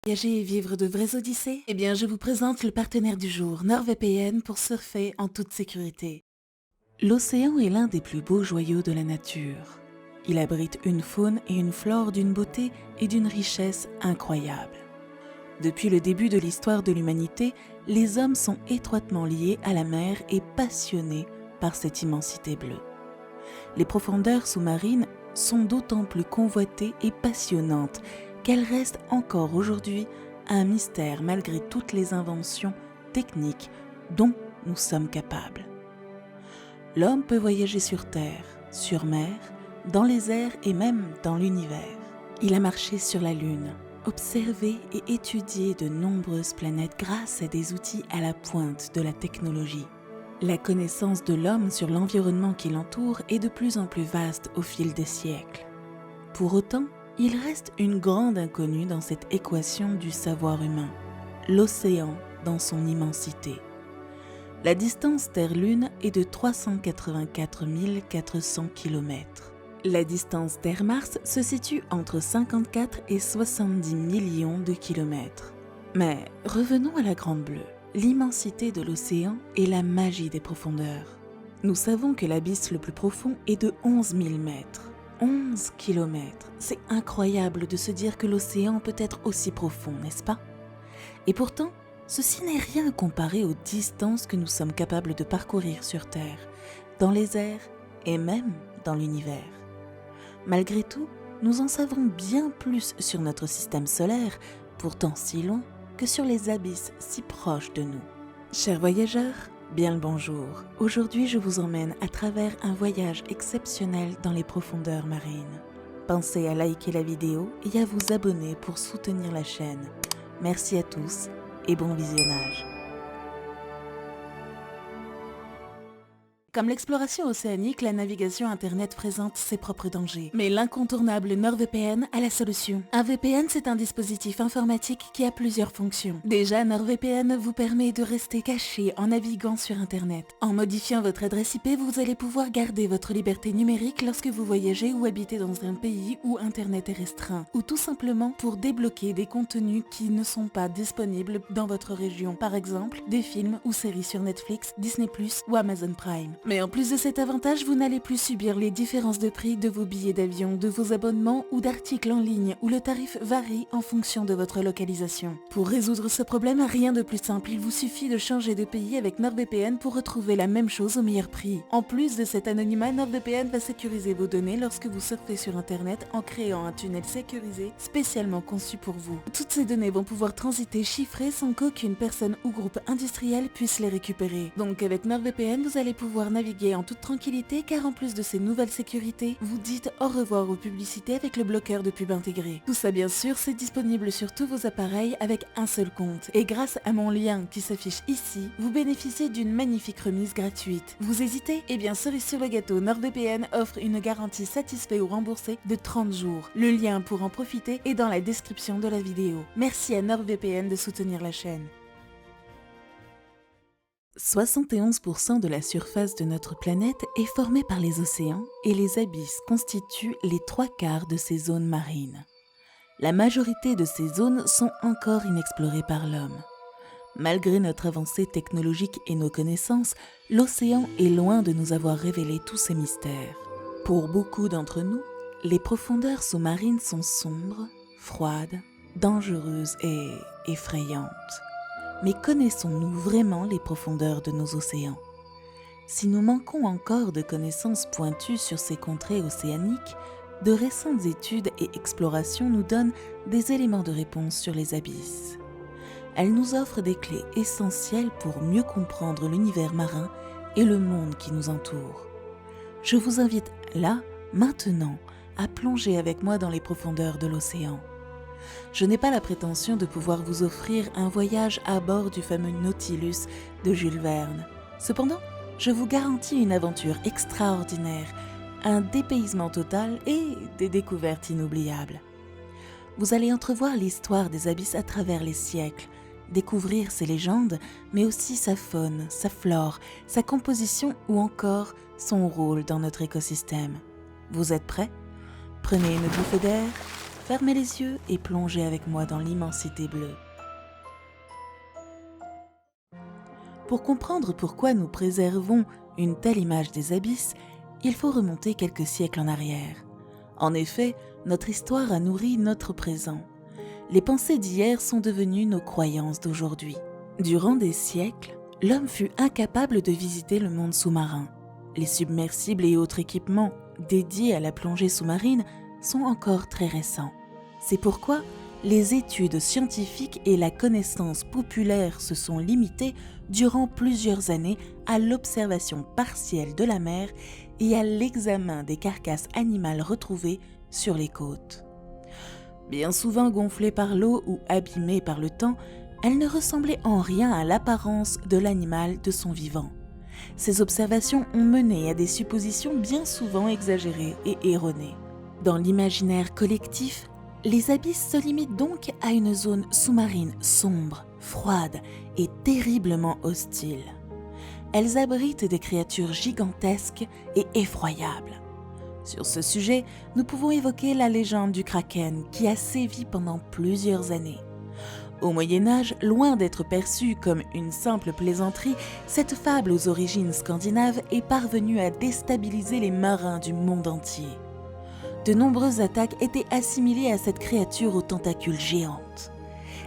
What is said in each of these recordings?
Voyager et vivre de vraies odyssées? Eh bien, je vous présente le partenaire du jour, NordVPN, pour surfer en toute sécurité. L'océan est l'un des plus beaux joyaux de la nature. Il abrite une faune et une flore d'une beauté et d'une richesse incroyables. Depuis le début de l'histoire de l'humanité, les hommes sont étroitement liés à la mer et passionnés par cette immensité bleue. Les profondeurs sous-marines sont d'autant plus convoitées et passionnantes qu'elles restent encore aujourd'hui un mystère malgré toutes les inventions techniques dont nous sommes capables. L'homme peut voyager sur terre, sur mer, dans les airs et même dans l'univers. Il a marché sur la Lune, observé et étudié de nombreuses planètes grâce à des outils à la pointe de la technologie. La connaissance de l'homme sur l'environnement qui l'entoure est de plus en plus vaste au fil des siècles. Pour autant, il reste une grande inconnue dans cette équation du savoir humain, l'océan dans son immensité. La distance Terre-Lune est de 384 400 km. La distance Terre-Mars se situe entre 54 et 70 millions de kilomètres. Mais revenons à la Grande Bleue. L'immensité de l'océan est la magie des profondeurs. Nous savons que l'abysse le plus profond est de 11 000 mètres. 11 kilomètres. C'est incroyable de se dire que l'océan peut être aussi profond, n'est-ce pas? Et pourtant, ceci n'est rien comparé aux distances que nous sommes capables de parcourir sur Terre, dans les airs et même dans l'univers. Malgré tout, nous en savons bien plus sur notre système solaire, pourtant si loin, que sur les abysses si proches de nous. Chers voyageurs, bien le bonjour. Aujourd'hui, je vous emmène à travers un voyage exceptionnel dans les profondeurs marines. Pensez à liker la vidéo et à vous abonner pour soutenir la chaîne. Merci à tous et bon visionnage. Comme l'exploration océanique, la navigation Internet présente ses propres dangers. Mais l'incontournable NordVPN a la solution. Un VPN, c'est un dispositif informatique qui a plusieurs fonctions. Déjà, NordVPN vous permet de rester caché en naviguant sur Internet. En modifiant votre adresse IP, vous allez pouvoir garder votre liberté numérique lorsque vous voyagez ou habitez dans un pays où Internet est restreint. Ou tout simplement pour débloquer des contenus qui ne sont pas disponibles dans votre région. Par exemple, des films ou séries sur Netflix, Disney+, ou Amazon Prime. Mais en plus de cet avantage, vous n'allez plus subir les différences de prix de vos billets d'avion, de vos abonnements ou d'articles en ligne où le tarif varie en fonction de votre localisation. Pour résoudre ce problème, rien de plus simple, il vous suffit de changer de pays avec NordVPN pour retrouver la même chose au meilleur prix. En plus de cet anonymat, NordVPN va sécuriser vos données lorsque vous surfez sur Internet en créant un tunnel sécurisé spécialement conçu pour vous. Toutes ces données vont pouvoir transiter chiffrées sans qu'aucune personne ou groupe industriel puisse les récupérer. Donc avec NordVPN, vous allez pouvoir naviguer en toute tranquillité car en plus de ces nouvelles sécurités, vous dites au revoir aux publicités avec le bloqueur de pub intégré. Tout ça bien sûr, c'est disponible sur tous vos appareils avec un seul compte. Et grâce à mon lien qui s'affiche ici, vous bénéficiez d'une magnifique remise gratuite. Vous hésitez? Eh bien cerise sur le gâteau, NordVPN offre une garantie satisfait ou remboursée de 30 jours. Le lien pour en profiter est dans la description de la vidéo. Merci à NordVPN de soutenir la chaîne. 71% de la surface de notre planète est formée par les océans et les abysses constituent les 3/4 de ces zones marines. La majorité de ces zones sont encore inexplorées par l'homme. Malgré notre avancée technologique et nos connaissances, l'océan est loin de nous avoir révélé tous ces mystères. Pour beaucoup d'entre nous, les profondeurs sous-marines sont sombres, froides, dangereuses et effrayantes. Mais connaissons-nous vraiment les profondeurs de nos océans? Si nous manquons encore de connaissances pointues sur ces contrées océaniques, de récentes études et explorations nous donnent des éléments de réponse sur les abysses. Elles nous offrent des clés essentielles pour mieux comprendre l'univers marin et le monde qui nous entoure. Je vous invite là, maintenant, à plonger avec moi dans les profondeurs de l'océan. Je n'ai pas la prétention de pouvoir vous offrir un voyage à bord du fameux Nautilus de Jules Verne. Cependant, je vous garantis une aventure extraordinaire, un dépaysement total et des découvertes inoubliables. Vous allez entrevoir l'histoire des abysses à travers les siècles, découvrir ses légendes, mais aussi sa faune, sa flore, sa composition ou encore son rôle dans notre écosystème. Vous êtes prêts? Prenez une bouffée d'air fermez les yeux et plongez avec moi dans l'immensité bleue. Pour comprendre pourquoi nous préservons une telle image des abysses, il faut remonter quelques siècles en arrière. En effet, notre histoire a nourri notre présent. Les pensées d'hier sont devenues nos croyances d'aujourd'hui. Durant des siècles, l'homme fut incapable de visiter le monde sous-marin. Les submersibles et autres équipements dédiés à la plongée sous-marine sont encore très récents. C'est pourquoi les études scientifiques et la connaissance populaire se sont limitées durant plusieurs années à l'observation partielle de la mer et à l'examen des carcasses animales retrouvées sur les côtes. Bien souvent gonflées par l'eau ou abîmées par le temps, elles ne ressemblaient en rien à l'apparence de l'animal de son vivant. Ces observations ont mené à des suppositions bien souvent exagérées et erronées. Dans l'imaginaire collectif, les abysses se limitent donc à une zone sous-marine sombre, froide et terriblement hostile. Elles abritent des créatures gigantesques et effroyables. Sur ce sujet, nous pouvons évoquer la légende du Kraken qui a sévi pendant plusieurs années. Au Moyen-Âge, loin d'être perçue comme une simple plaisanterie, cette fable aux origines scandinaves est parvenue à déstabiliser les marins du monde entier. De nombreuses attaques étaient assimilées à cette créature aux tentacules géantes.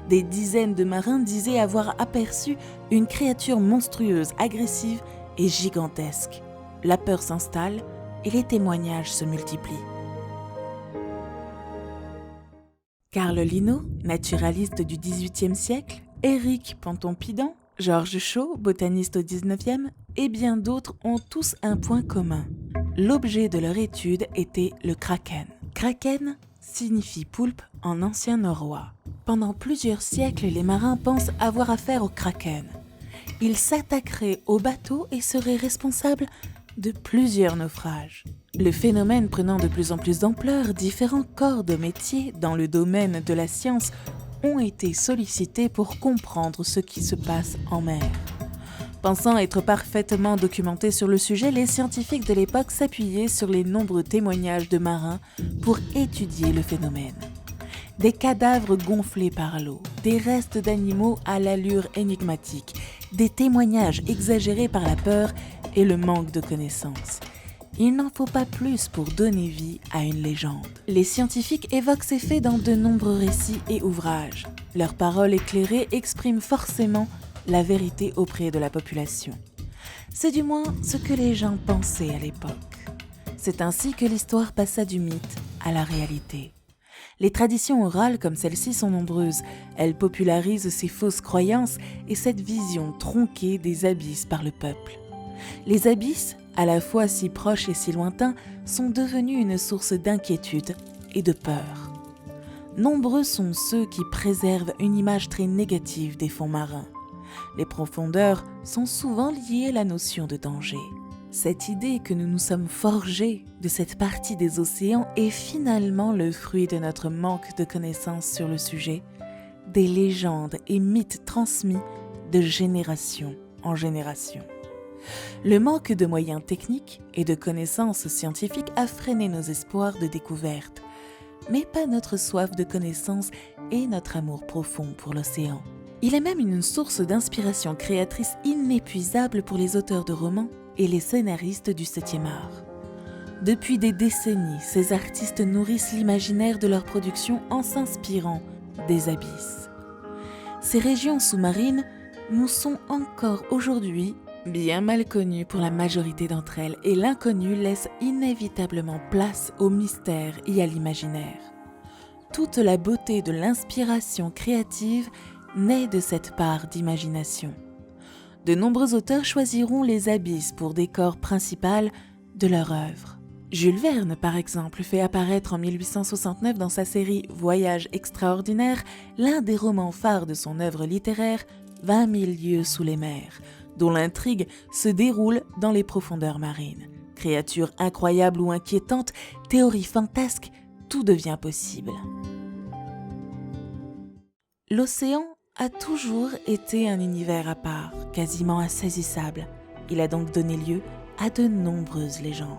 Des dizaines de marins disaient avoir aperçu une créature monstrueuse, agressive et gigantesque. La peur s'installe et les témoignages se multiplient. Carl Linnaeus, naturaliste du XVIIIe siècle, Éric Ponton-Pidan, Georges Chaud, botaniste au XIXe, et bien d'autres ont tous un point commun. L'objet de leur étude était le kraken. Kraken signifie poulpe en ancien norrois. Pendant plusieurs siècles, les marins pensent avoir affaire au kraken. Ils s'attaqueraient aux bateaux et seraient responsables de plusieurs naufrages. Le phénomène prenant de plus en plus d'ampleur, différents corps de métier dans le domaine de la science ont été sollicités pour comprendre ce qui se passe en mer. Pensant être parfaitement documentés sur le sujet, les scientifiques de l'époque s'appuyaient sur les nombreux témoignages de marins pour étudier le phénomène. Des cadavres gonflés par l'eau, des restes d'animaux à l'allure énigmatique, des témoignages exagérés par la peur et le manque de connaissances. Il n'en faut pas plus pour donner vie à une légende. Les scientifiques évoquent ces faits dans de nombreux récits et ouvrages. Leurs paroles éclairées expriment forcément la vérité auprès de la population. C'est du moins ce que les gens pensaient à l'époque. C'est ainsi que l'histoire passa du mythe à la réalité. Les traditions orales comme celle-ci sont nombreuses. Elles popularisent ces fausses croyances et cette vision tronquée des abysses par le peuple. Les abysses, à la fois si proches et si lointains, sont devenus une source d'inquiétude et de peur. Nombreux sont ceux qui préservent une image très négative des fonds marins. Les profondeurs sont souvent liées à la notion de danger. Cette idée que nous nous sommes forgés de cette partie des océans est finalement le fruit de notre manque de connaissances sur le sujet, des légendes et mythes transmis de génération en génération. Le manque de moyens techniques et de connaissances scientifiques a freiné nos espoirs de découverte, mais pas notre soif de connaissances et notre amour profond pour l'océan. Il est même une source d'inspiration créatrice inépuisable pour les auteurs de romans et les scénaristes du 7e art. Depuis des décennies, ces artistes nourrissent l'imaginaire de leur production en s'inspirant des abysses. Ces régions sous-marines nous sont encore aujourd'hui bien mal connues pour la majorité d'entre elles et l'inconnu laisse inévitablement place au mystère et à l'imaginaire. Toute la beauté de l'inspiration créative naît de cette part d'imagination. De nombreux auteurs choisiront les abysses pour décor principal de leur œuvre. Jules Verne, par exemple, fait apparaître en 1869 dans sa série Voyage extraordinaire l'un des romans phares de son œuvre littéraire 20 000 lieues sous les mers, dont l'intrigue se déroule dans les profondeurs marines. Créatures incroyables ou inquiétantes, théories fantasques, tout devient possible. L'océan a toujours été un univers à part, quasiment insaisissable. Il a donc donné lieu à de nombreuses légendes.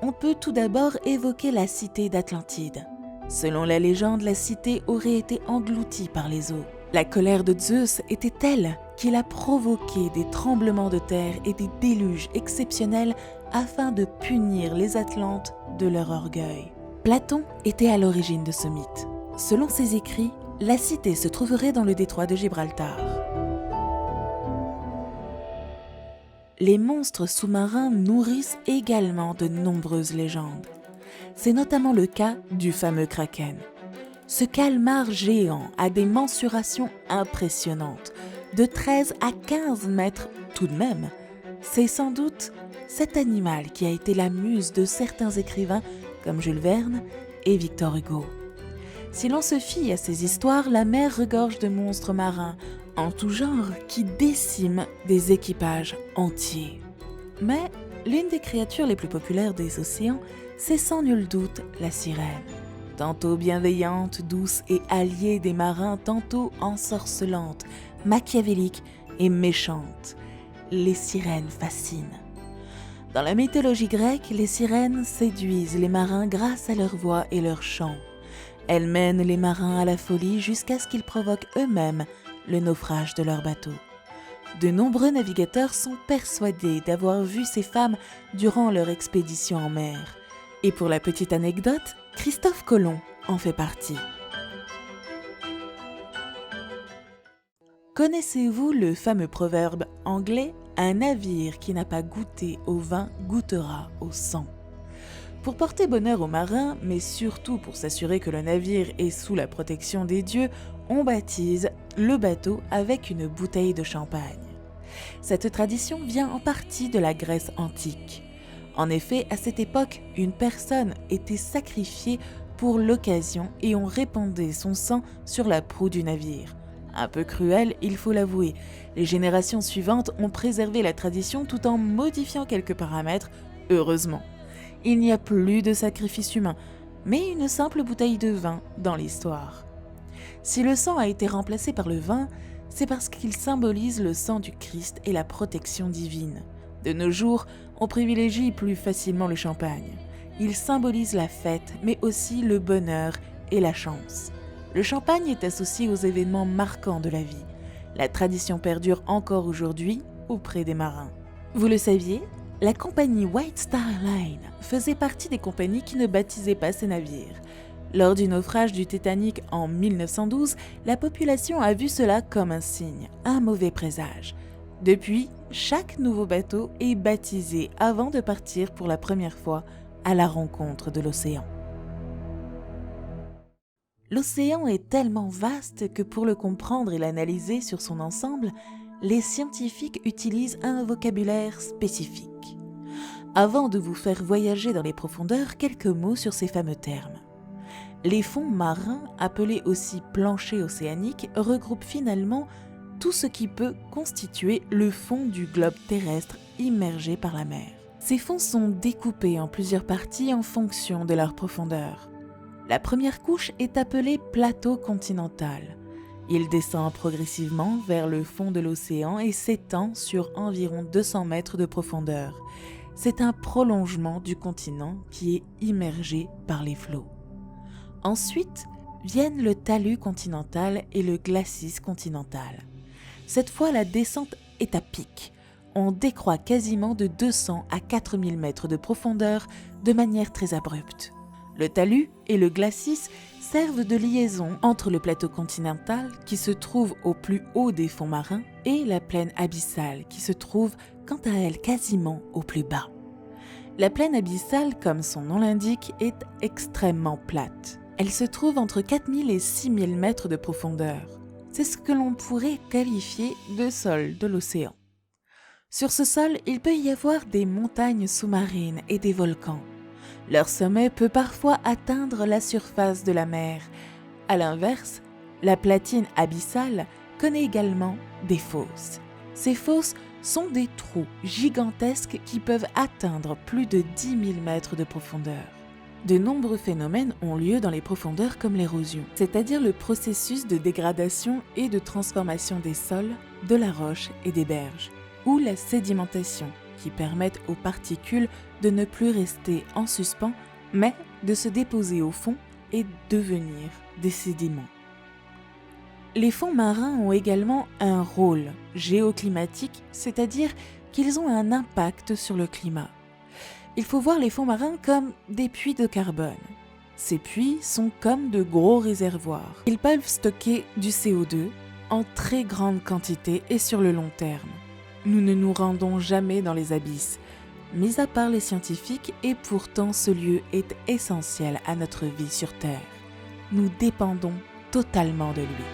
On peut tout d'abord évoquer la cité d'Atlantide. Selon la légende, la cité aurait été engloutie par les eaux. La colère de Zeus était telle qu'il a provoqué des tremblements de terre et des déluges exceptionnels afin de punir les Atlantes de leur orgueil. Platon était à l'origine de ce mythe. Selon ses écrits, la cité se trouverait dans le détroit de Gibraltar. Les monstres sous-marins nourrissent également de nombreuses légendes. C'est notamment le cas du fameux Kraken. Ce calmar géant a des mensurations impressionnantes, de 13 à 15 mètres tout de même. C'est sans doute cet animal qui a été la muse de certains écrivains comme Jules Verne et Victor Hugo. Si l'on se fie à ces histoires, la mer regorge de monstres marins en tout genre qui déciment des équipages entiers. Mais l'une des créatures les plus populaires des océans, c'est sans nul doute la sirène. Tantôt bienveillante, douce et alliée des marins, tantôt ensorcelante, machiavélique et méchante. Les sirènes fascinent. Dans la mythologie grecque, les sirènes séduisent les marins grâce à leur voix et leur chant. Elles mènent les marins à la folie jusqu'à ce qu'ils provoquent eux-mêmes le naufrage de leur bateau. De nombreux navigateurs sont persuadés d'avoir vu ces femmes durant leur expédition en mer. Et pour la petite anecdote, Christophe Colomb en fait partie. Connaissez-vous le fameux proverbe anglais « Un navire qui n'a pas goûté au vin goûtera au sang ». Pour porter bonheur aux marins, mais surtout pour s'assurer que le navire est sous la protection des dieux, on baptise le bateau avec une bouteille de champagne. Cette tradition vient en partie de la Grèce antique. En effet, à cette époque, une personne était sacrifiée pour l'occasion et on répandait son sang sur la proue du navire. Un peu cruel, il faut l'avouer. Les générations suivantes ont préservé la tradition tout en modifiant quelques paramètres, heureusement. Il n'y a plus de sacrifice humain, mais une simple bouteille de vin dans l'histoire. Si le sang a été remplacé par le vin, c'est parce qu'il symbolise le sang du Christ et la protection divine. De nos jours, on privilégie plus facilement le champagne. Il symbolise la fête, mais aussi le bonheur et la chance. Le champagne est associé aux événements marquants de la vie. La tradition perdure encore aujourd'hui auprès des marins. Vous le saviez ? La compagnie White Star Line faisait partie des compagnies qui ne baptisaient pas ces navires. Lors du naufrage du Titanic en 1912, la population a vu cela comme un signe, un mauvais présage. Depuis, chaque nouveau bateau est baptisé avant de partir pour la première fois à la rencontre de l'océan. L'océan est tellement vaste que pour le comprendre et l'analyser sur son ensemble, les scientifiques utilisent un vocabulaire spécifique. Avant de vous faire voyager dans les profondeurs, quelques mots sur ces fameux termes. Les fonds marins, appelés aussi planchers océaniques, regroupent finalement tout ce qui peut constituer le fond du globe terrestre immergé par la mer. Ces fonds sont découpés en plusieurs parties en fonction de leur profondeur. La première couche est appelée plateau continental. Il descend progressivement vers le fond de l'océan et s'étend sur environ 200 mètres de profondeur. C'est un prolongement du continent qui est immergé par les flots. Ensuite viennent le talus continental et le glacis continental. Cette fois, la descente est à pic. On décroît quasiment de 200 à 4000 mètres de profondeur de manière très abrupte. Le talus et le glacis servent de liaison entre le plateau continental qui se trouve au plus haut des fonds marins et la plaine abyssale qui se trouve quant à elle quasiment au plus bas. La plaine abyssale, comme son nom l'indique, est extrêmement plate. Elle se trouve entre 4000 et 6000 mètres de profondeur. C'est ce que l'on pourrait qualifier de sol de l'océan. Sur ce sol, il peut y avoir des montagnes sous-marines et des volcans. Leur sommet peut parfois atteindre la surface de la mer. À l'inverse, la platine abyssale connaît également des fosses. Ces fosses sont des trous gigantesques qui peuvent atteindre plus de 10 000 mètres de profondeur. De nombreux phénomènes ont lieu dans les profondeurs comme l'érosion, c'est-à-dire le processus de dégradation et de transformation des sols, de la roche et des berges, ou la sédimentation, qui permettent aux particules de ne plus rester en suspens, mais de se déposer au fond et devenir des sédiments. Les fonds marins ont également un rôle géoclimatique, c'est-à-dire qu'ils ont un impact sur le climat. Il faut voir les fonds marins comme des puits de carbone. Ces puits sont comme de gros réservoirs. Ils peuvent stocker du CO2 en très grande quantité et sur le long terme. Nous ne nous rendons jamais dans les abysses, mis à part les scientifiques, et pourtant ce lieu est essentiel à notre vie sur Terre. Nous dépendons totalement de lui.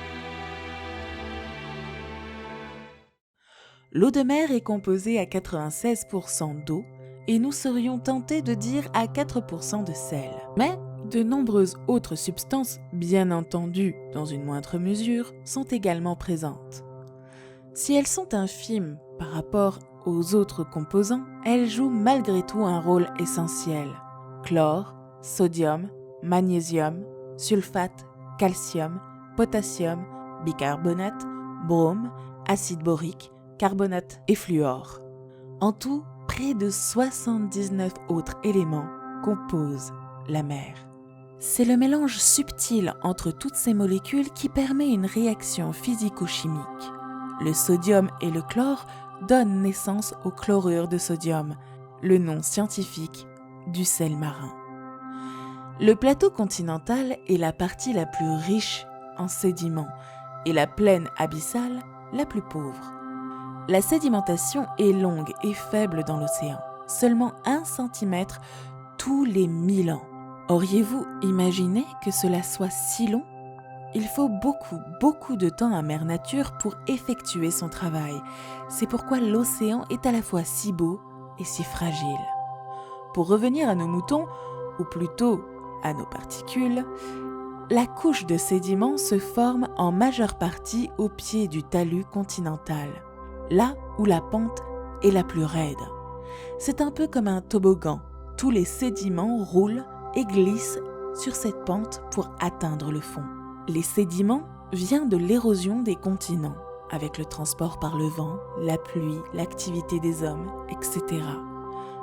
L'eau de mer est composée à 96% d'eau et nous serions tentés de dire à 4% de sel. Mais de nombreuses autres substances, bien entendu dans une moindre mesure, sont également présentes. Si elles sont infimes par rapport aux autres composants, elles jouent malgré tout un rôle essentiel. Chlore, sodium, magnésium, sulfate, calcium, potassium, bicarbonate, brome, acide borique, carbonate et fluor. En tout, près de 79 autres éléments composent la mer. C'est le mélange subtil entre toutes ces molécules qui permet une réaction physico-chimique. Le sodium et le chlore donnent naissance au chlorure de sodium, le nom scientifique du sel marin. Le plateau continental est la partie la plus riche en sédiments et la plaine abyssale la plus pauvre. La sédimentation est longue et faible dans l'océan, seulement 1 cm tous les 1000 ans. Auriez-vous imaginé que cela soit si long ? Il faut beaucoup de temps à Mère Nature pour effectuer son travail. C'est pourquoi l'océan est à la fois si beau et si fragile. Pour revenir à nos moutons, ou plutôt à nos particules, la couche de sédiments se forme en majeure partie au pied du talus continental, là où la pente est la plus raide. C'est un peu comme un toboggan. Tous les sédiments roulent et glissent sur cette pente pour atteindre le fond. Les sédiments viennent de l'érosion des continents, avec le transport par le vent, la pluie, l'activité des hommes, etc.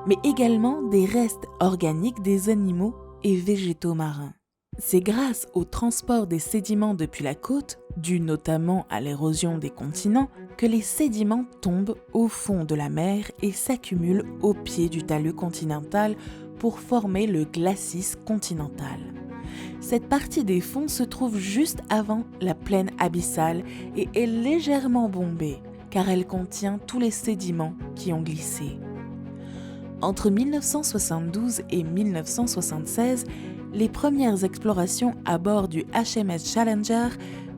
Mais également des restes organiques des animaux et végétaux marins. C'est grâce au transport des sédiments depuis la côte, dû notamment à l'érosion des continents, que les sédiments tombent au fond de la mer et s'accumulent au pied du talus continental pour former le glacis continental. Cette partie des fonds se trouve juste avant la plaine abyssale et est légèrement bombée, car elle contient tous les sédiments qui ont glissé. Entre 1972 et 1976, les premières explorations à bord du HMS Challenger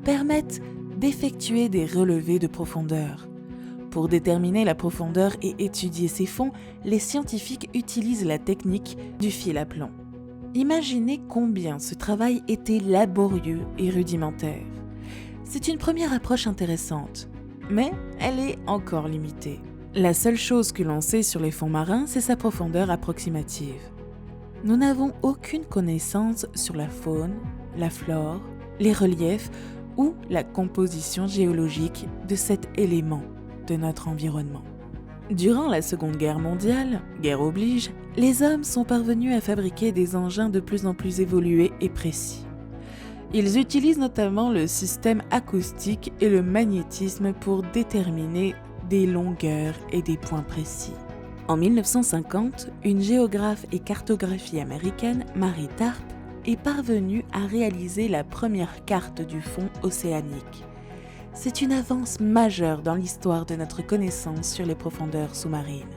permettent d'effectuer des relevés de profondeur. Pour déterminer la profondeur et étudier ces fonds, les scientifiques utilisent la technique du fil à plomb. Imaginez combien ce travail était laborieux et rudimentaire. C'est une première approche intéressante, mais elle est encore limitée. La seule chose que l'on sait sur les fonds marins, c'est sa profondeur approximative. Nous n'avons aucune connaissance sur la faune, la flore, les reliefs ou la composition géologique de cet élément de notre environnement. Durant la Seconde Guerre mondiale, guerre oblige, les hommes sont parvenus à fabriquer des engins de plus en plus évolués et précis. Ils utilisent notamment le système acoustique et le magnétisme pour déterminer des longueurs et des points précis. En 1950, une géographe et cartographie américaine, Mary Tarp, est parvenue à réaliser la première carte du fond océanique. C'est une avance majeure dans l'histoire de notre connaissance sur les profondeurs sous-marines.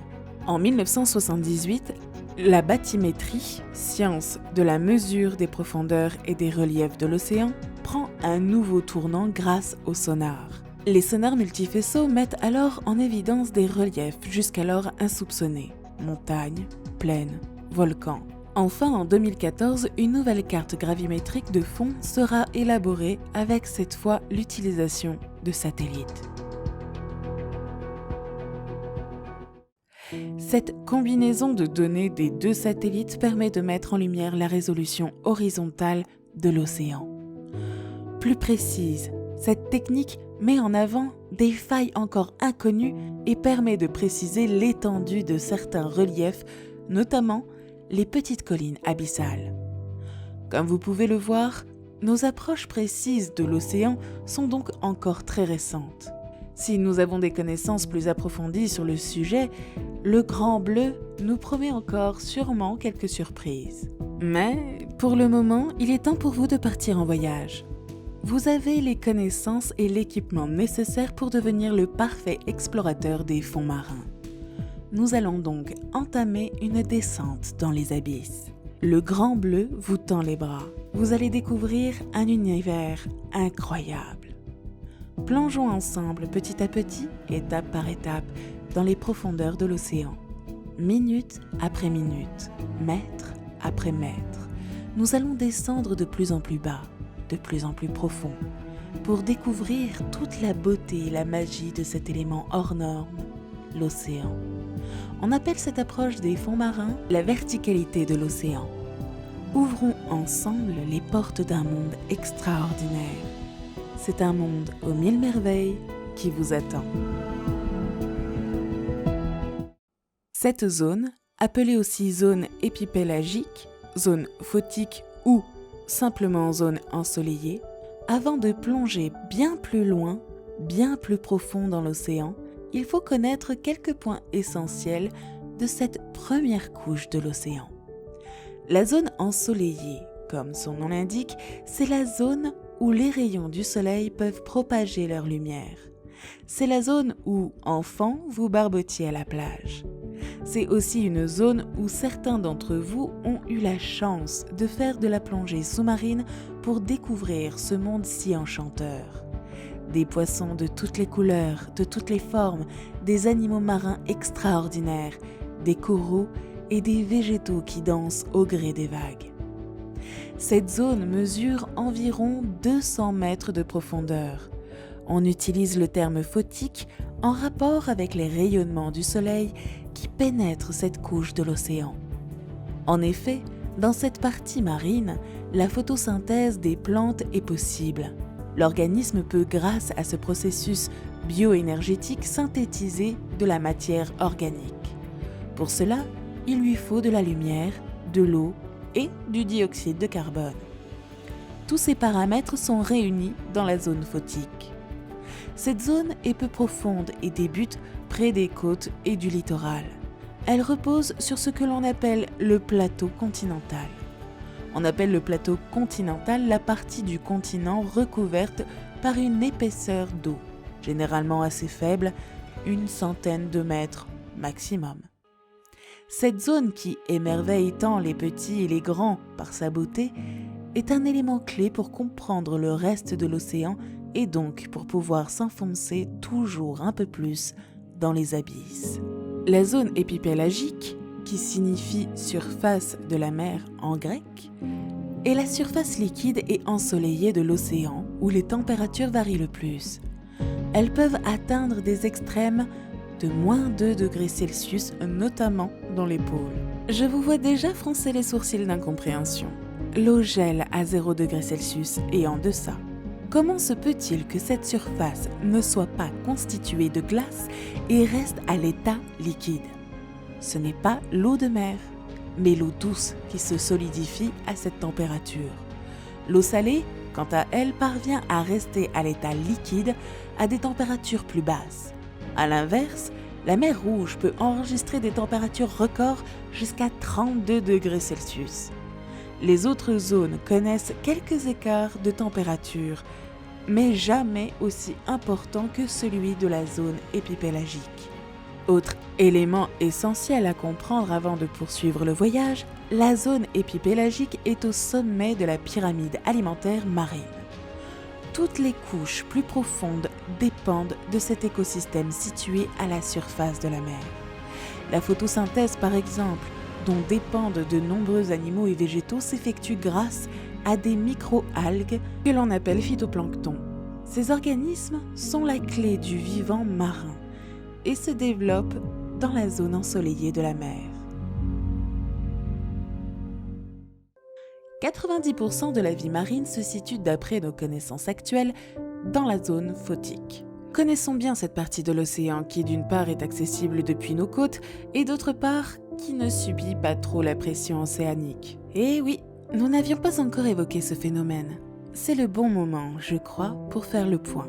En 1978, la bathymétrie, science de la mesure des profondeurs et des reliefs de l'océan, prend un nouveau tournant grâce au sonar. Les sonars multifaisceaux mettent alors en évidence des reliefs jusqu'alors insoupçonnés, montagnes, plaines, volcans. Enfin, en 2014, une nouvelle carte gravimétrique de fond sera élaborée avec cette fois l'utilisation de satellites. Cette combinaison de données des 2 satellites permet de mettre en lumière la résolution horizontale de l'océan. Plus précise, cette technique met en avant des failles encore inconnues et permet de préciser l'étendue de certains reliefs, notamment les petites collines abyssales. Comme vous pouvez le voir, nos approches précises de l'océan sont donc encore très récentes. Si nous avons des connaissances plus approfondies sur le sujet, le Grand Bleu nous promet encore sûrement quelques surprises. Mais pour le moment, il est temps pour vous de partir en voyage. Vous avez les connaissances et l'équipement nécessaires pour devenir le parfait explorateur des fonds marins. Nous allons donc entamer une descente dans les abysses. Le Grand Bleu vous tend les bras. Vous allez découvrir un univers incroyable. Plongeons ensemble petit à petit, étape par étape, dans les profondeurs de l'océan. Minute après minute, mètre après mètre, nous allons descendre de plus en plus bas, de plus en plus profond, pour découvrir toute la beauté et la magie de cet élément hors norme, l'océan. On appelle cette approche des fonds marins la verticalité de l'océan. Ouvrons ensemble les portes d'un monde extraordinaire. C'est un monde aux 1000 merveilles qui vous attend. Cette zone, appelée aussi zone épipélagique, zone photique ou simplement zone ensoleillée, avant de plonger bien plus loin, bien plus profond dans l'océan, il faut connaître quelques points essentiels de cette première couche de l'océan. La zone ensoleillée, comme son nom l'indique, c'est la zone où les rayons du soleil peuvent propager leur lumière. C'est la zone où, enfant, vous barbotiez à la plage. C'est aussi une zone où certains d'entre vous ont eu la chance de faire de la plongée sous-marine pour découvrir ce monde si enchanteur. Des poissons de toutes les couleurs, de toutes les formes, des animaux marins extraordinaires, des coraux et des végétaux qui dansent au gré des vagues. Cette zone mesure environ 200 mètres de profondeur. On utilise le terme photique en rapport avec les rayonnements du soleil qui pénètrent cette couche de l'océan. En effet, dans cette partie marine, la photosynthèse des plantes est possible. L'organisme peut, grâce à ce processus bioénergétique, synthétiser de la matière organique. Pour cela, il lui faut de la lumière, de l'eau et du dioxyde de carbone. Tous ces paramètres sont réunis dans la zone photique. Cette zone est peu profonde et débute près des côtes et du littoral. Elle repose sur ce que l'on appelle le plateau continental. On appelle le plateau continental la partie du continent recouverte par une épaisseur d'eau, généralement assez faible, une centaine de mètres maximum. Cette zone qui émerveille tant les petits et les grands par sa beauté est un élément clé pour comprendre le reste de l'océan et donc pour pouvoir s'enfoncer toujours un peu plus dans les abysses. La zone épipélagique, qui signifie surface de la mer en grec, est la surface liquide et ensoleillée de l'océan où les températures varient le plus. Elles peuvent atteindre des extrêmes de moins 2 degrés Celsius, notamment dans les pôles. Je vous vois déjà froncer les sourcils d'incompréhension. L'eau gèle à 0 degrés Celsius et en deçà. Comment se peut-il que cette surface ne soit pas constituée de glace et reste à l'état liquide ? Ce n'est pas l'eau de mer, mais l'eau douce qui se solidifie à cette température. L'eau salée, quant à elle, parvient à rester à l'état liquide à des températures plus basses. À l'inverse, la mer Rouge peut enregistrer des températures records jusqu'à 32 degrés Celsius. Les autres zones connaissent quelques écarts de température, mais jamais aussi importants que celui de la zone épipélagique. Autre élément essentiel à comprendre avant de poursuivre le voyage, la zone épipélagique est au sommet de la pyramide alimentaire marine. Toutes les couches plus profondes dépendent de cet écosystème situé à la surface de la mer. La photosynthèse, par exemple, dont dépendent de nombreux animaux et végétaux, s'effectue grâce à des micro-algues que l'on appelle phytoplancton. Ces organismes sont la clé du vivant marin et se développent dans la zone ensoleillée de la mer. 90% de la vie marine se situe, d'après nos connaissances actuelles, dans la zone photique. Connaissons bien cette partie de l'océan qui, d'une part, est accessible depuis nos côtes et d'autre part, qui ne subit pas trop la pression océanique. Et oui, Nous n'avions pas encore évoqué ce phénomène. C'est le bon moment, je crois, pour faire le point.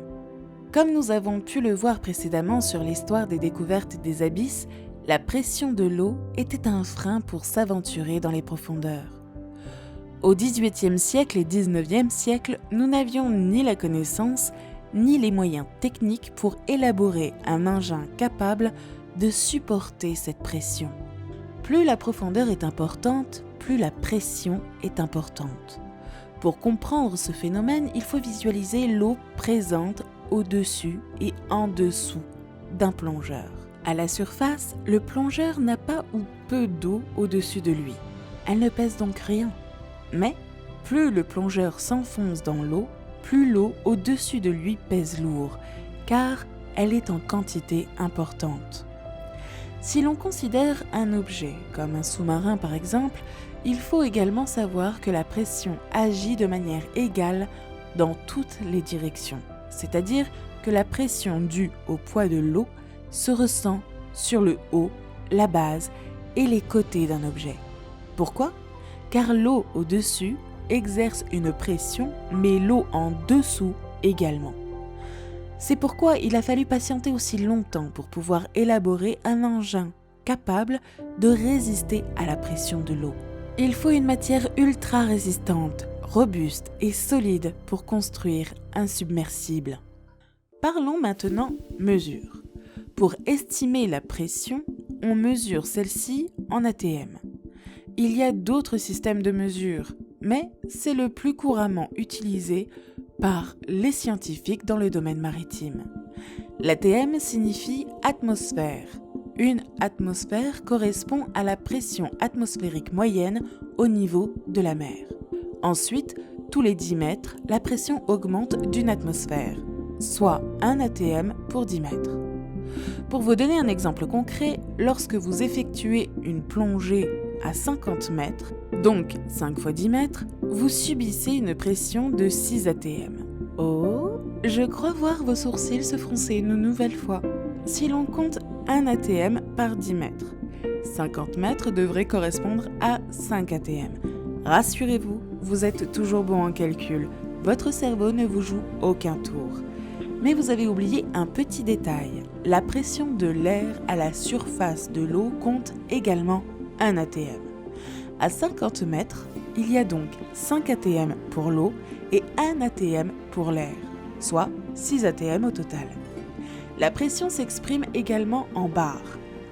Comme nous avons pu le voir précédemment sur l'histoire des découvertes des abysses, la pression de l'eau était un frein pour s'aventurer dans les profondeurs. Au XVIIIe siècle et XIXe siècle, nous n'avions ni la connaissance, ni les moyens techniques pour élaborer un engin capable de supporter cette pression. Plus la profondeur est importante, plus la pression est importante. Pour comprendre ce phénomène, il faut visualiser l'eau présente au-dessus et en dessous d'un plongeur. À la surface, le plongeur n'a pas ou peu d'eau au-dessus de lui. Elle ne pèse donc rien. Mais plus le plongeur s'enfonce dans l'eau, plus l'eau au-dessus de lui pèse lourd, car elle est en quantité importante. Si l'on considère un objet, comme un sous-marin par exemple, il faut également savoir que la pression agit de manière égale dans toutes les directions, c'est-à-dire que la pression due au poids de l'eau se ressent sur le haut, la base et les côtés d'un objet. Pourquoi ? Car l'eau au-dessus exerce une pression, mais l'eau en dessous également. C'est pourquoi il a fallu patienter aussi longtemps pour pouvoir élaborer un engin capable de résister à la pression de l'eau. Il faut une matière ultra résistante, robuste et solide pour construire un submersible. Parlons maintenant mesure. Pour estimer la pression, on mesure celle-ci en ATM. Il y a d'autres systèmes de mesure, mais c'est le plus couramment utilisé par les scientifiques dans le domaine maritime. L'ATM signifie atmosphère. Une atmosphère correspond à la pression atmosphérique moyenne au niveau de la mer. Ensuite, tous les 10 mètres, la pression augmente d'une atmosphère, soit 1 ATM pour 10 mètres. Pour vous donner un exemple concret, lorsque vous effectuez une plongée à 50 mètres, donc 5 fois 10 mètres, vous subissez une pression de 6 ATM. Oh, je crois voir vos sourcils se froncer une nouvelle fois. Si l'on compte 1 ATM par 10 mètres, 50 mètres devraient correspondre à 5 ATM. Rassurez-vous, vous êtes toujours bon en calcul. Votre cerveau ne vous joue aucun tour. Mais vous avez oublié un petit détail. La pression de l'air à la surface de l'eau compte également 1 ATM. À 50 mètres, il y a donc 5 ATM pour l'eau et 1 ATM pour l'air, soit 6 ATM au total. La pression s'exprime également en bar.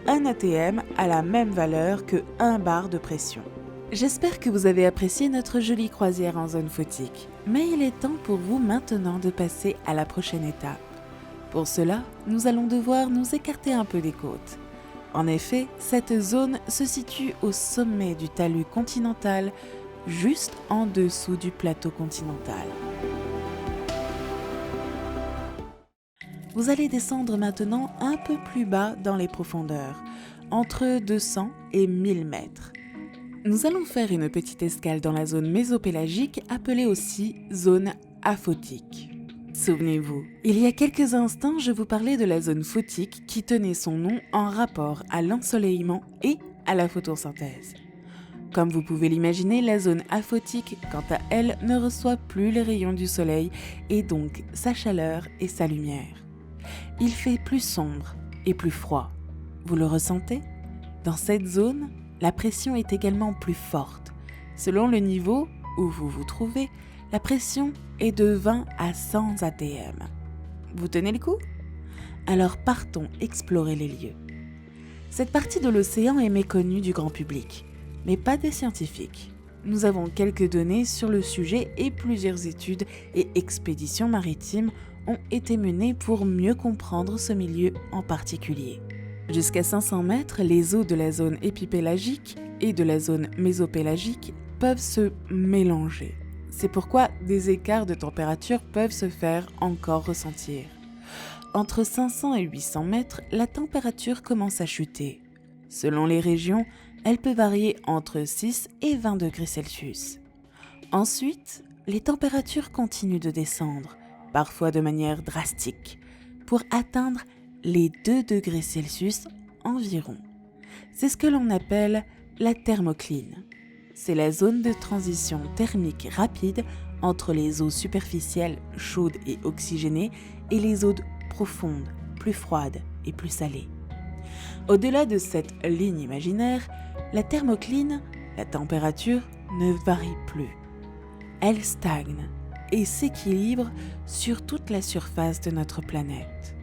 1 ATM a la même valeur que 1 bar de pression. J'espère que vous avez apprécié notre jolie croisière en zone photique, mais il est temps pour vous maintenant de passer à la prochaine étape. Pour cela, nous allons devoir nous écarter un peu des côtes. En effet, cette zone se situe au sommet du talus continental, juste en dessous du plateau continental. Vous allez descendre maintenant un peu plus bas dans les profondeurs, entre 200 et 1000 mètres. Nous allons faire une petite escale dans la zone mésopélagique, appelée aussi zone aphotique. Souvenez-vous, il y a quelques instants, je vous parlais de la zone photique qui tenait son nom en rapport à l'ensoleillement et à la photosynthèse. Comme vous pouvez l'imaginer, la zone aphotique, quant à elle, ne reçoit plus les rayons du soleil et donc sa chaleur et sa lumière. Il fait plus sombre et plus froid. Vous le ressentez ? Dans cette zone, la pression est également plus forte. Selon le niveau où vous vous trouvez, la pression est de 20 à 100 ATM. Vous tenez le coup ? Alors partons explorer les lieux. Cette partie de l'océan est méconnue du grand public, mais pas des scientifiques. Nous avons quelques données sur le sujet et plusieurs études et expéditions maritimes ont été menées pour mieux comprendre ce milieu en particulier. Jusqu'à 500 mètres, les eaux de la zone épipélagique et de la zone mésopélagique peuvent se mélanger. C'est pourquoi des écarts de température peuvent se faire encore ressentir. Entre 500 et 800 mètres, la température commence à chuter. Selon les régions, elle peut varier entre 6 et 20 degrés Celsius. Ensuite, les températures continuent de descendre, parfois de manière drastique, pour atteindre les 2 degrés Celsius environ. C'est ce que l'on appelle la thermocline. c'est la zone de transition thermique rapide entre les eaux superficielles chaudes et oxygénées et les eaux profondes, plus froides et plus salées. Au-delà de cette ligne imaginaire, la thermocline, la température, ne varie plus. Elle stagne et s'équilibre sur toute la surface de notre planète.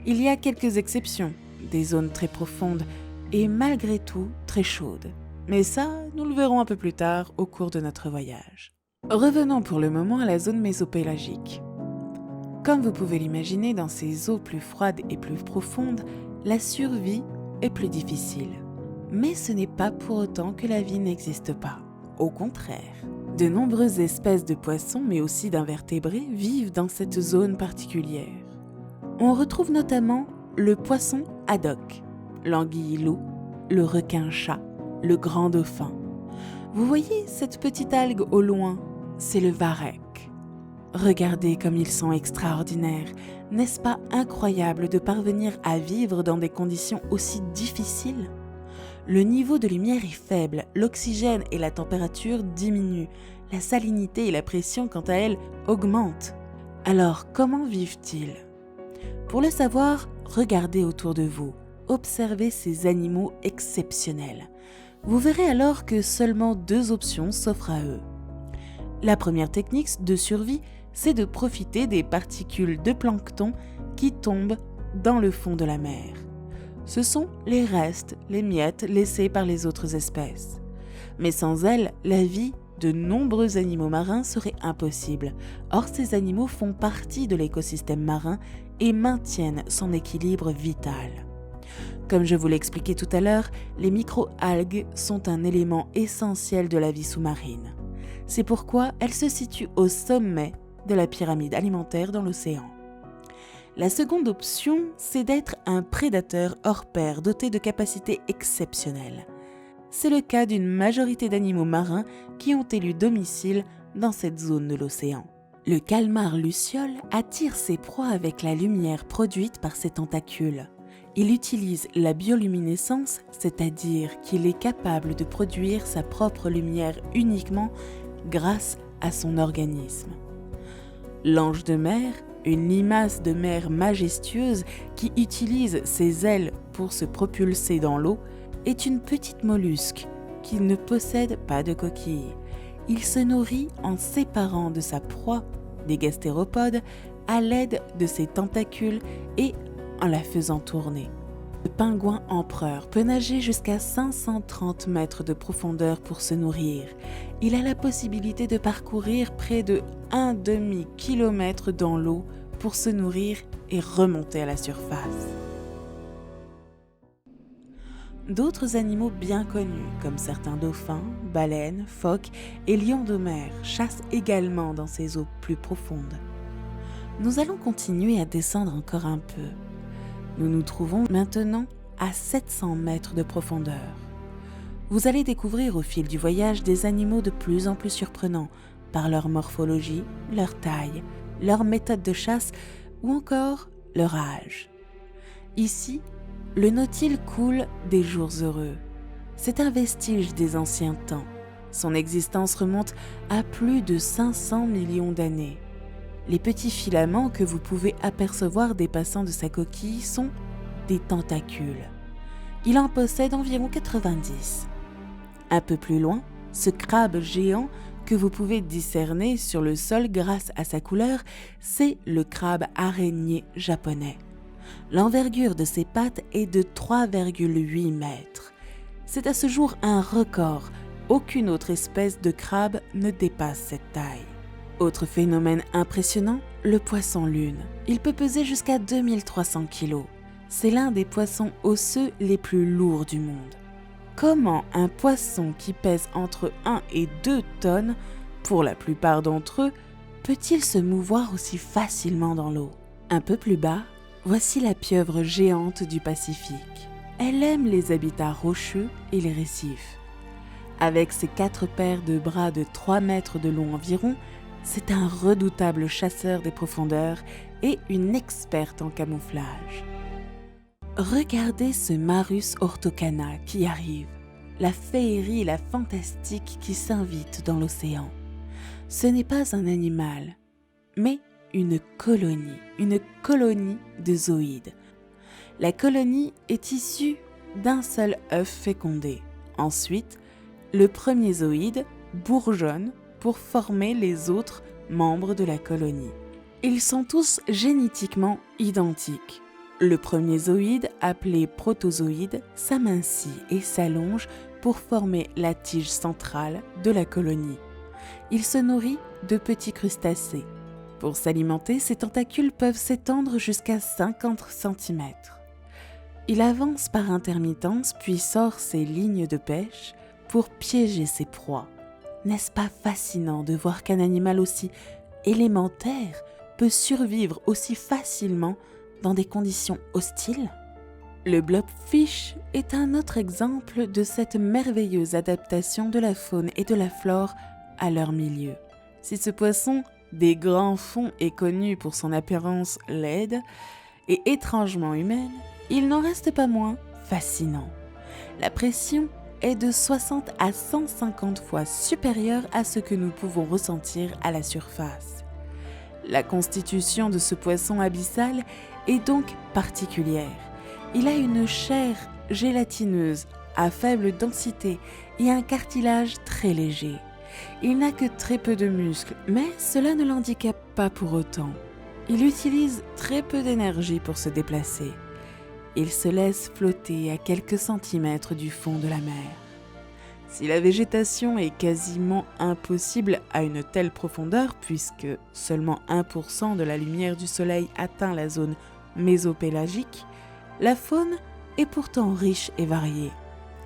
Il y a quelques exceptions, des zones très profondes et malgré tout très chaudes. Mais ça, nous le verrons un peu plus tard au cours de notre voyage. Revenons pour le moment à la zone mésopélagique. Comme vous pouvez l'imaginer, dans ces eaux plus froides et plus profondes, la survie est plus difficile. Mais ce n'est pas pour autant que la vie n'existe pas. Au contraire, de nombreuses espèces de poissons, mais aussi d'invertébrés, vivent dans cette zone particulière. On retrouve notamment le poisson haddock, l'anguille loup, le requin-chat, le grand dauphin. Vous voyez cette petite algue au loin? C'est le varech. Regardez comme ils sont extraordinaires. N'est-ce pas incroyable de parvenir à vivre dans des conditions aussi difficiles? Le niveau de lumière est faible, l'oxygène et la température diminuent, la salinité et la pression, quant à elles, augmentent. Alors, comment vivent-ils? Pour le savoir, regardez autour de vous, observez ces animaux exceptionnels. Vous verrez alors que seulement 2 options s'offrent à eux. La première technique de survie, c'est de profiter des particules de plancton qui tombent dans le fond de la mer. Ce sont les restes, les miettes laissées par les autres espèces. Mais sans elles, la vie de nombreux animaux marins serait impossible. Or, ces animaux font partie de l'écosystème marin et maintiennent son équilibre vital. Comme je vous l'ai expliqué tout à l'heure, les micro-algues sont un élément essentiel de la vie sous-marine. C'est pourquoi elles se situent au sommet de la pyramide alimentaire dans l'océan. La seconde option, c'est d'être un prédateur hors pair doté de capacités exceptionnelles. C'est le cas d'une majorité d'animaux marins qui ont élu domicile dans cette zone de l'océan. Le calmar luciole attire ses proies avec la lumière produite par ses tentacules. Il utilise la bioluminescence, c'est-à-dire qu'il est capable de produire sa propre lumière uniquement grâce à son organisme. L'ange de mer, une limace de mer majestueuse qui utilise ses ailes pour se propulser dans l'eau, est une petite mollusque qui ne possède pas de coquille. Il se nourrit en séparant de sa proie, des gastéropodes, à l'aide de ses tentacules et en la faisant tourner. Le pingouin empereur peut nager jusqu'à 530 mètres de profondeur pour se nourrir. Il a la possibilité de parcourir près de 1 demi-kilomètre dans l'eau pour se nourrir et remonter à la surface. D'autres animaux bien connus, comme certains dauphins, baleines, phoques et lions de mer, chassent également dans ces eaux plus profondes. Nous allons continuer à descendre encore un peu. Nous nous trouvons maintenant à 700 mètres de profondeur. Vous allez découvrir au fil du voyage des animaux de plus en plus surprenants par leur morphologie, leur taille, leur méthode de chasse ou encore leur âge. Ici, le nautile coule des jours heureux. C'est un vestige des anciens temps. Son existence remonte à plus de 500 millions d'années. Les petits filaments que vous pouvez apercevoir dépassant de sa coquille sont des tentacules. Il en possède environ 90. Un peu plus loin, ce crabe géant que vous pouvez discerner sur le sol grâce à sa couleur, c'est le crabe araignée japonais. L'envergure de ses pattes est de 3,8 mètres. C'est à ce jour un record. Aucune autre espèce de crabe ne dépasse cette taille. Autre phénomène impressionnant, le poisson lune. Il peut peser jusqu'à 2300 kg. C'est l'un des poissons osseux les plus lourds du monde. Comment un poisson qui pèse entre 1 et 2 tonnes, pour la plupart d'entre eux, peut-il se mouvoir aussi facilement dans l'eau? Un peu plus bas, voici la pieuvre géante du Pacifique. Elle aime les habitats rocheux et les récifs. Avec ses 4 paires de bras de 3 mètres de long environ, c'est un redoutable chasseur des profondeurs et une experte en camouflage. Regardez ce Marus ortocana qui arrive. la féerie et la fantastique qui s'invitent dans l'océan. Ce n'est pas un animal, mais une colonie de zooïdes. La colonie est issue d'un seul œuf fécondé. Ensuite, le premier zooïde bourgeonne pour former les autres membres de la colonie. Ils sont tous génétiquement identiques. Le premier zooïde, appelé protozoïde, s'amincit et s'allonge pour former la tige centrale de la colonie. Il se nourrit de petits crustacés. Pour s'alimenter, ses tentacules peuvent s'étendre jusqu'à 50 cm. Il avance par intermittence puis sort ses lignes de pêche pour piéger ses proies. N'est-ce pas fascinant de voir qu'un animal aussi élémentaire peut survivre aussi facilement dans des conditions hostiles? Le blobfish est un autre exemple de cette merveilleuse adaptation de la faune et de la flore à leur milieu. Si ce poisson des grands fonds est connu pour son apparence laide et étrangement humaine, il n'en reste pas moins fascinant. La pression est de 60 à 150 fois supérieure à ce que nous pouvons ressentir à la surface. La constitution de ce poisson abyssal est donc particulière. Il a une chair gélatineuse à faible densité et un cartilage très léger. Il n'a que très peu de muscles, mais cela ne l'handicape pas pour autant. Il utilise très peu d'énergie pour se déplacer. Il se laisse flotter à quelques centimètres du fond de la mer. Si la végétation est quasiment impossible à une telle profondeur, puisque seulement 1% de la lumière du soleil atteint la zone mésopélagique, la faune est pourtant riche et variée.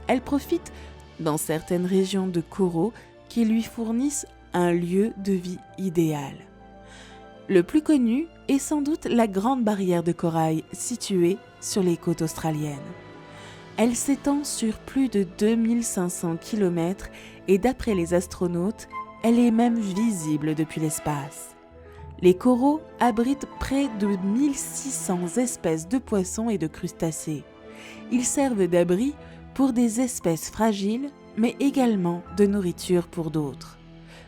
Elle profite dans certaines régions de coraux qui lui fournissent un lieu de vie idéal. Le plus connu est sans doute la Grande Barrière de Corail située sur les côtes australiennes. Elle s'étend sur plus de 2500 km et d'après les astronautes, elle est même visible depuis l'espace. Les coraux abritent près de 1600 espèces de poissons et de crustacés. Ils servent d'abri pour des espèces fragiles, mais également de nourriture pour d'autres.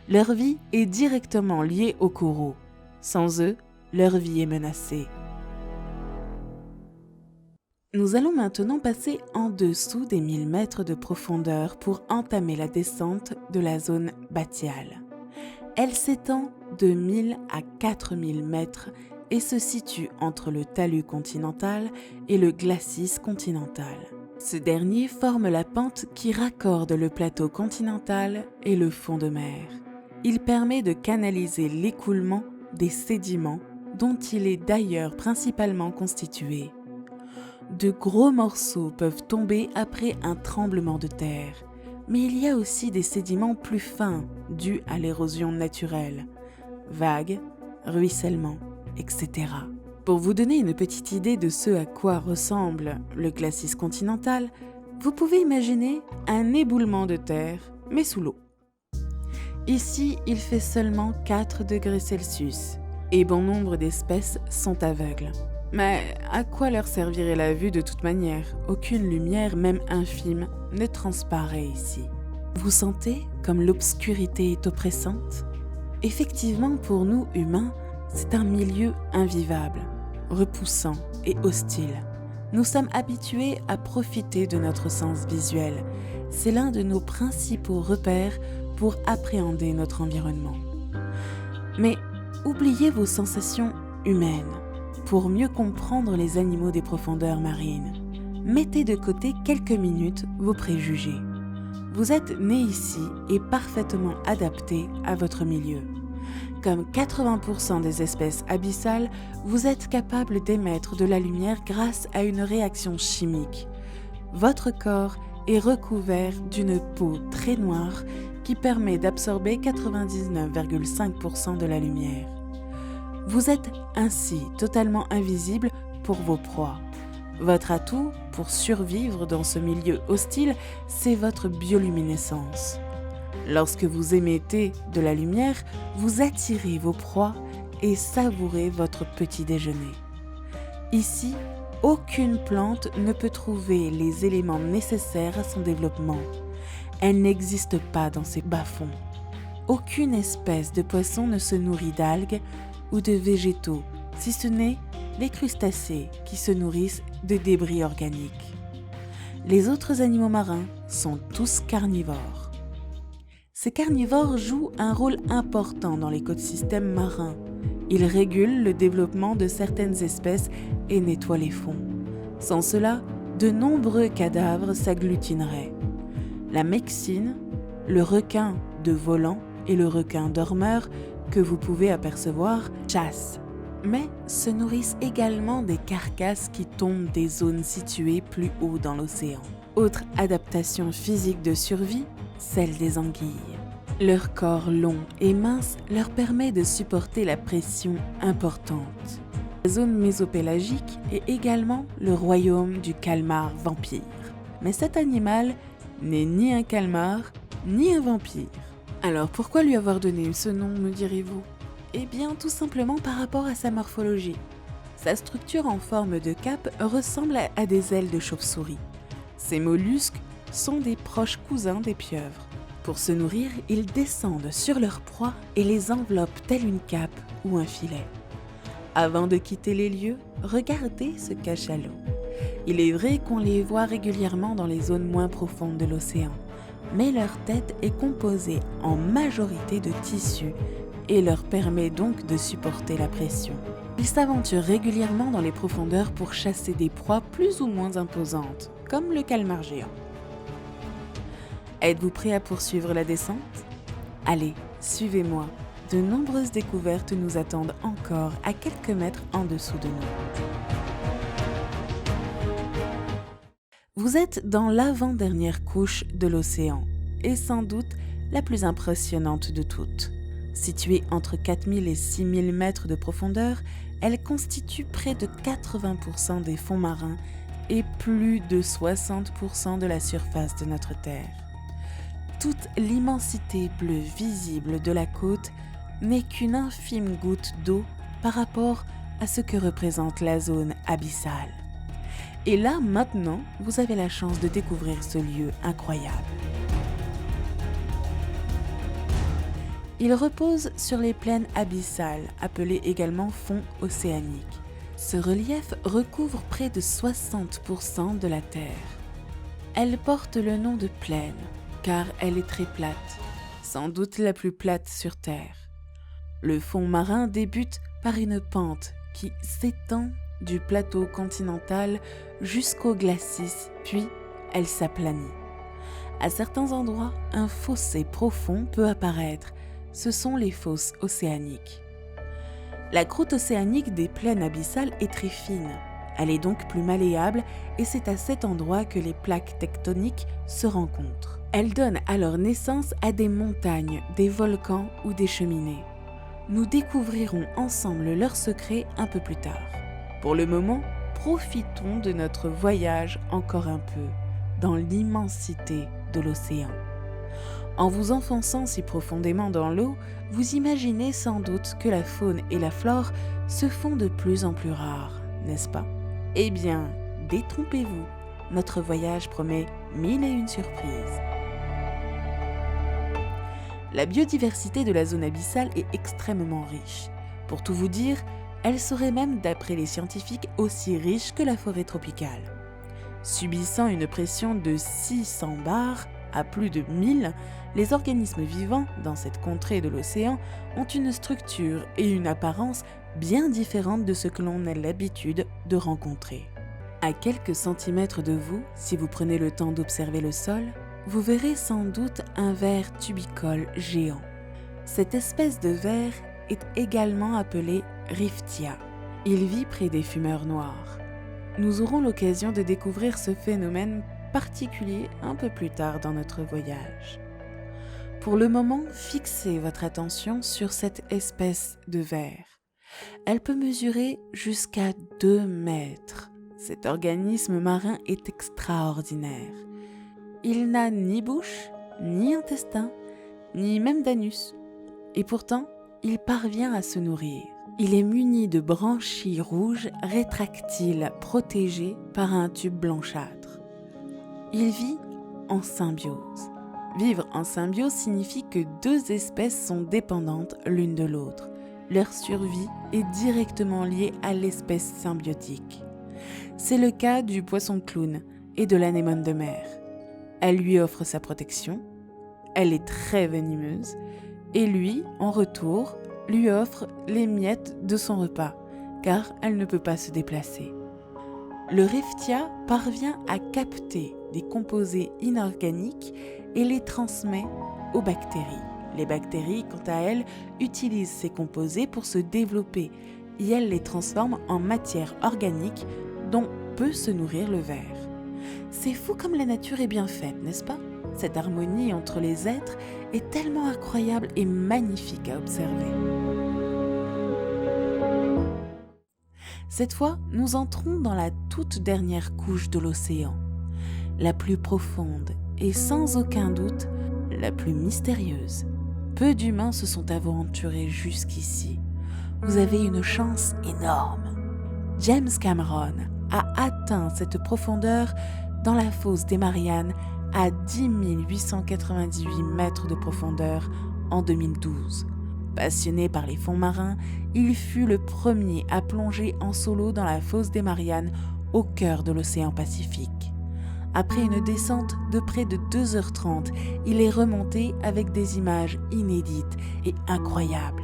Leur vie est directement liée aux coraux. Sans eux, leur vie est menacée. Nous allons maintenant passer en dessous des 1000 mètres de profondeur pour entamer la descente de la zone bathyale. Elle s'étend de 1000 à 4000 mètres et se situe entre le talus continental et le glacis continental. Ce dernier forme la pente qui raccorde le plateau continental et le fond de mer. Il permet de canaliser l'écoulement des sédiments dont il est d'ailleurs principalement constitué. De gros morceaux peuvent tomber après un tremblement de terre, mais il y a aussi des sédiments plus fins dus à l'érosion naturelle, vagues, ruissellements, etc. Pour vous donner une petite idée de ce à quoi ressemble le glacis continental, vous pouvez imaginer un éboulement de terre, mais sous l'eau. Ici, il fait seulement 4 degrés Celsius et bon nombre d'espèces sont aveugles. Mais à quoi leur servirait la vue de toute manière? Aucune lumière, même infime, ne transparaît ici. Vous sentez comme l'obscurité est oppressante? Effectivement, pour nous humains, c'est un milieu invivable, repoussant et hostile. Nous sommes habitués à profiter de notre sens visuel. C'est l'un de nos principaux repères pour appréhender notre environnement. Mais oubliez vos sensations humaines pour mieux comprendre les animaux des profondeurs marines. Mettez de côté quelques minutes vos préjugés. Vous êtes né ici et parfaitement adapté à votre milieu. Comme 80% des espèces abyssales, vous êtes capable d'émettre de la lumière grâce à une réaction chimique. Votre corps est recouvert d'une peau très noire qui permet d'absorber 99,5% de la lumière. Vous êtes ainsi totalement invisible pour vos proies. Votre atout pour survivre dans ce milieu hostile, c'est votre bioluminescence. Lorsque vous émettez de la lumière, vous attirez vos proies et savourez votre petit déjeuner. Ici, aucune plante ne peut trouver les éléments nécessaires à son développement. Elle n'existe pas dans ces bas-fonds. Aucune espèce de poisson ne se nourrit d'algues ou de végétaux, si ce n'est les crustacés qui se nourrissent de débris organiques. Les autres animaux marins sont tous carnivores. Ces carnivores jouent un rôle important dans l'écosystème marin. Ils régulent le développement de certaines espèces et nettoient les fonds. Sans cela, de nombreux cadavres s'agglutineraient. La mexine, le requin de volant et le requin dormeur que vous pouvez apercevoir chassent, mais se nourrissent également des carcasses qui tombent des zones situées plus haut dans l'océan. Autre adaptation physique de survie, celle des anguilles. Leur corps long et mince leur permet de supporter la pression importante. La zone mésopélagique est également le royaume du calmar vampire. Mais cet animal n'est ni un calmar, ni un vampire. Alors pourquoi lui avoir donné ce nom, me direz-vous ? Eh bien tout simplement par rapport à sa morphologie. Sa structure en forme de cape ressemble à des ailes de chauve-souris. Ces mollusques sont des proches cousins des pieuvres. Pour se nourrir, ils descendent sur leur proie et les enveloppent telle une cape ou un filet. Avant de quitter les lieux, regardez ce cachalot. Il est vrai qu'on les voit régulièrement dans les zones moins profondes de l'océan, mais leur tête est composée en majorité de tissu et leur permet donc de supporter la pression. Ils s'aventurent régulièrement dans les profondeurs pour chasser des proies plus ou moins imposantes, comme le calmar géant. Êtes-vous prêt à poursuivre la descente ? Allez, suivez-moi. De nombreuses découvertes nous attendent encore à quelques mètres en dessous de nous. Vous êtes dans l'avant-dernière couche de l'océan, et sans doute la plus impressionnante de toutes. Située entre 4000 et 6000 mètres de profondeur, elle constitue près de 80% des fonds marins et plus de 60% de la surface de notre Terre. Toute l'immensité bleue visible de la côte n'est qu'une infime goutte d'eau par rapport à ce que représente la zone abyssale. Et là, maintenant, vous avez la chance de découvrir ce lieu incroyable. Il repose sur les plaines abyssales, appelées également fonds océaniques. Ce relief recouvre près de 60% de la Terre. Elle porte le nom de plaine, car elle est très plate, sans doute la plus plate sur Terre. Le fond marin débute par une pente qui s'étend du plateau continental jusqu'au glacis, puis elle s'aplanit. À certains endroits, un fossé profond peut apparaître. Ce sont les fosses océaniques. La croûte océanique des plaines abyssales est très fine. Elle est donc plus malléable et c'est à cet endroit que les plaques tectoniques se rencontrent. Elle donne alors naissance à des montagnes, des volcans ou des cheminées. Nous découvrirons ensemble leurs secrets un peu plus tard. Pour le moment, profitons de notre voyage encore un peu dans l'immensité de l'océan. En vous enfonçant si profondément dans l'eau, vous imaginez sans doute que la faune et la flore se font de plus en plus rares, n'est-ce pas ? Eh bien, détrompez-vous, notre voyage promet 1001 surprises. La biodiversité de la zone abyssale est extrêmement riche. Pour tout vous dire, elle serait même, d'après les scientifiques, aussi riche que la forêt tropicale. Subissant une pression de 600 bars à plus de 1000, les organismes vivants dans cette contrée de l'océan ont une structure et une apparence bien différentes de ce que l'on a l'habitude de rencontrer. À quelques centimètres de vous, si vous prenez le temps d'observer le sol, vous verrez sans doute un ver tubicole géant. Cette espèce de ver est également appelé Riftia. Il vit près des fumeurs noirs. Nous aurons l'occasion de découvrir ce phénomène particulier un peu plus tard dans notre voyage. Pour le moment, fixez votre attention sur cette espèce de ver. Elle peut mesurer jusqu'à 2 mètres. Cet organisme marin est extraordinaire. Il n'a ni bouche, ni intestin, ni même d'anus. Et pourtant, il parvient à se nourrir. Il est muni de branchies rouges rétractiles protégées par un tube blanchâtre. Il vit en symbiose. Vivre en symbiose signifie que deux espèces sont dépendantes l'une de l'autre. Leur survie est directement liée à l'espèce symbiotique. C'est le cas du poisson clown et de l'anémone de mer. Elle lui offre sa protection, elle est très venimeuse, et lui, en retour, lui offre les miettes de son repas, car elle ne peut pas se déplacer. Le Riftia parvient à capter des composés inorganiques et les transmet aux bactéries. Les bactéries, quant à elles, utilisent ces composés pour se développer et elles les transforment en matière organique dont peut se nourrir le ver. C'est fou comme la nature est bien faite, n'est-ce pas ? Cette harmonie entre les êtres est tellement incroyable et magnifique à observer. Cette fois, nous entrons dans la toute dernière couche de l'océan, la plus profonde et sans aucun doute la plus mystérieuse. Peu d'humains se sont aventurés jusqu'ici. Vous avez une chance énorme. James Cameron a atteint cette profondeur dans la fosse des Mariannes à 10 898 mètres de profondeur en 2012. Passionné par les fonds marins, il fut le premier à plonger en solo dans la fosse des Mariannes au cœur de l'océan Pacifique. Après une descente de près de 2h30, il est remonté avec des images inédites et incroyables.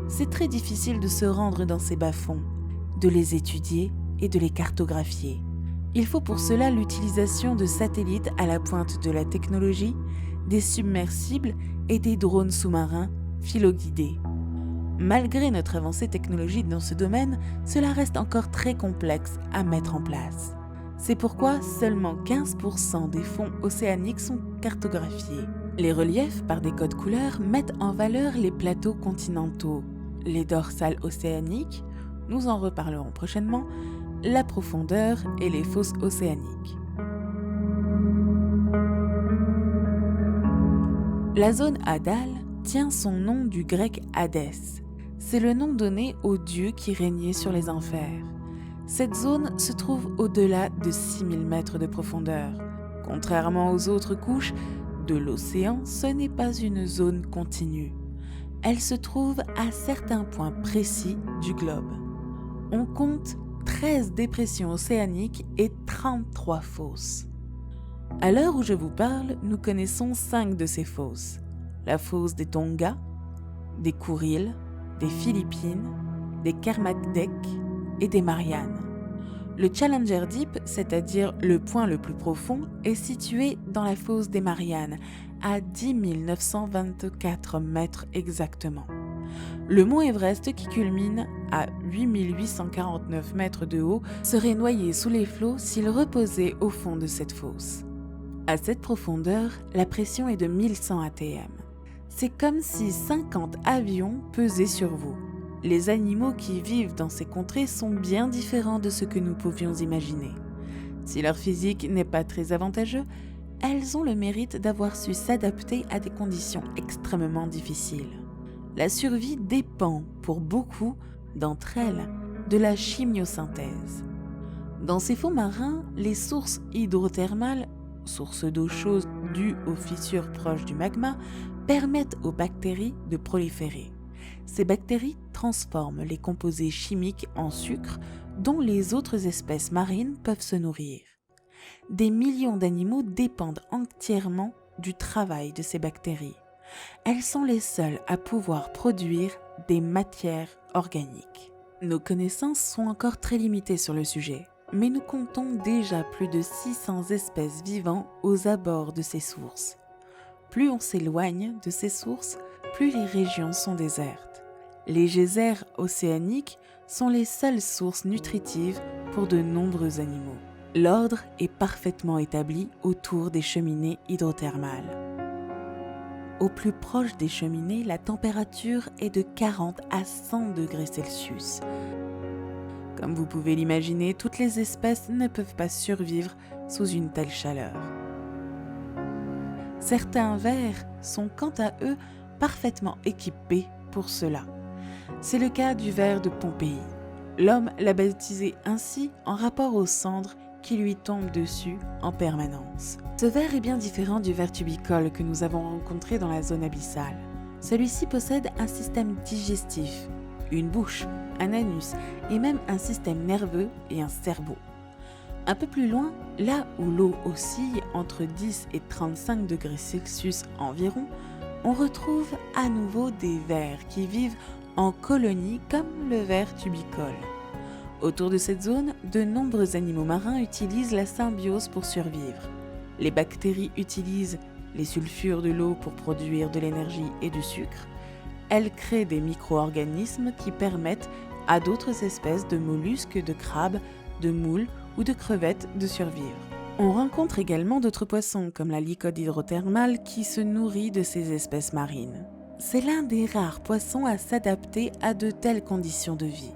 C'est très difficile de se rendre dans ces bas-fonds, de les étudier et de les cartographier. Il faut pour cela l'utilisation de satellites à la pointe de la technologie, des submersibles et des drones sous-marins philo-guidés. Malgré notre avancée technologique dans ce domaine, cela reste encore très complexe à mettre en place. C'est pourquoi seulement 15% des fonds océaniques sont cartographiés. Les reliefs, par des codes couleurs, mettent en valeur les plateaux continentaux, les dorsales océaniques, nous en reparlerons prochainement, la profondeur et les fosses océaniques. La zone Hadal tient son nom du grec Hadès. C'est le nom donné au dieu qui régnait sur les enfers. Cette zone se trouve au-delà de 6000 mètres de profondeur. Contrairement aux autres couches de l'océan, ce n'est pas une zone continue. Elle se trouve à certains points précis du globe. On compte 13 dépressions océaniques et 33 fosses. À l'heure où je vous parle, nous connaissons 5 de ces fosses. La fosse des Tonga, des Kuriles, des Philippines, des Kermadec et des Mariannes. Le Challenger Deep, c'est-à-dire le point le plus profond, est situé dans la fosse des Mariannes, à 10 924 mètres exactement. Le mont Everest, qui culmine à 8 849 mètres de haut, serait noyé sous les flots s'il reposait au fond de cette fosse. À cette profondeur, la pression est de 1100 atm. C'est comme si 50 avions pesaient sur vous. Les animaux qui vivent dans ces contrées sont bien différents de ce que nous pouvions imaginer. Si leur physique n'est pas très avantageux, elles ont le mérite d'avoir su s'adapter à des conditions extrêmement difficiles. La survie dépend, pour beaucoup d'entre elles, de la chimiosynthèse. Dans ces fonds marins, les sources hydrothermales, sources d'eau chaude dues aux fissures proches du magma, permettent aux bactéries de proliférer. Ces bactéries transforment les composés chimiques en sucre dont les autres espèces marines peuvent se nourrir. Des millions d'animaux dépendent entièrement du travail de ces bactéries. Elles sont les seules à pouvoir produire des matières organiques. Nos connaissances sont encore très limitées sur le sujet, mais nous comptons déjà plus de 600 espèces vivant aux abords de ces sources. Plus on s'éloigne de ces sources, plus les régions sont désertes. Les geysers océaniques sont les seules sources nutritives pour de nombreux animaux. L'ordre est parfaitement établi autour des cheminées hydrothermales. Au plus proche des cheminées, la température est de 40 à 100 degrés Celsius. Comme vous pouvez l'imaginer, toutes les espèces ne peuvent pas survivre sous une telle chaleur. Certains vers sont quant à eux parfaitement équipés pour cela. C'est le cas du ver de Pompéi. L'homme l'a baptisé ainsi en rapport aux cendres qui lui tombe dessus en permanence. Ce ver est bien différent du ver tubicole que nous avons rencontré dans la zone abyssale. Celui-ci possède un système digestif, une bouche, un anus et même un système nerveux et un cerveau. Un peu plus loin, là où l'eau oscille entre 10 et 35 degrés Celsius environ, on retrouve à nouveau des vers qui vivent en colonie comme le ver tubicole. Autour de cette zone, de nombreux animaux marins utilisent la symbiose pour survivre. Les bactéries utilisent les sulfures de l'eau pour produire de l'énergie et du sucre. Elles créent des micro-organismes qui permettent à d'autres espèces de mollusques, de crabes, de moules ou de crevettes de survivre. On rencontre également d'autres poissons comme la lycode hydrothermale qui se nourrit de ces espèces marines. C'est l'un des rares poissons à s'adapter à de telles conditions de vie.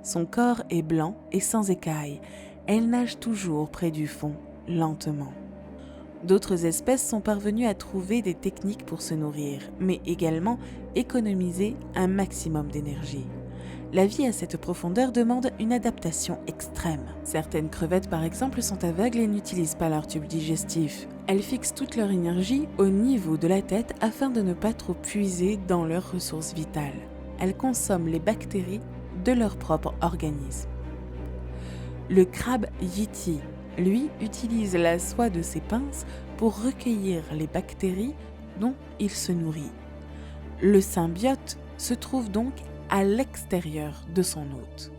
Son corps est blanc et sans écailles. Elle nage toujours près du fond, lentement. D'autres espèces sont parvenues à trouver des techniques pour se nourrir, mais également économiser un maximum d'énergie. La vie à cette profondeur demande une adaptation extrême. Certaines crevettes, par exemple, sont aveugles et n'utilisent pas leur tube digestif. Elles fixent toute leur énergie au niveau de la tête afin de ne pas trop puiser dans leurs ressources vitales. Elles consomment les bactéries de leur propre organisme. Le crabe yeti, lui, utilise la soie de ses pinces pour recueillir les bactéries dont il se nourrit. Le symbiote se trouve donc à l'extérieur de son hôte.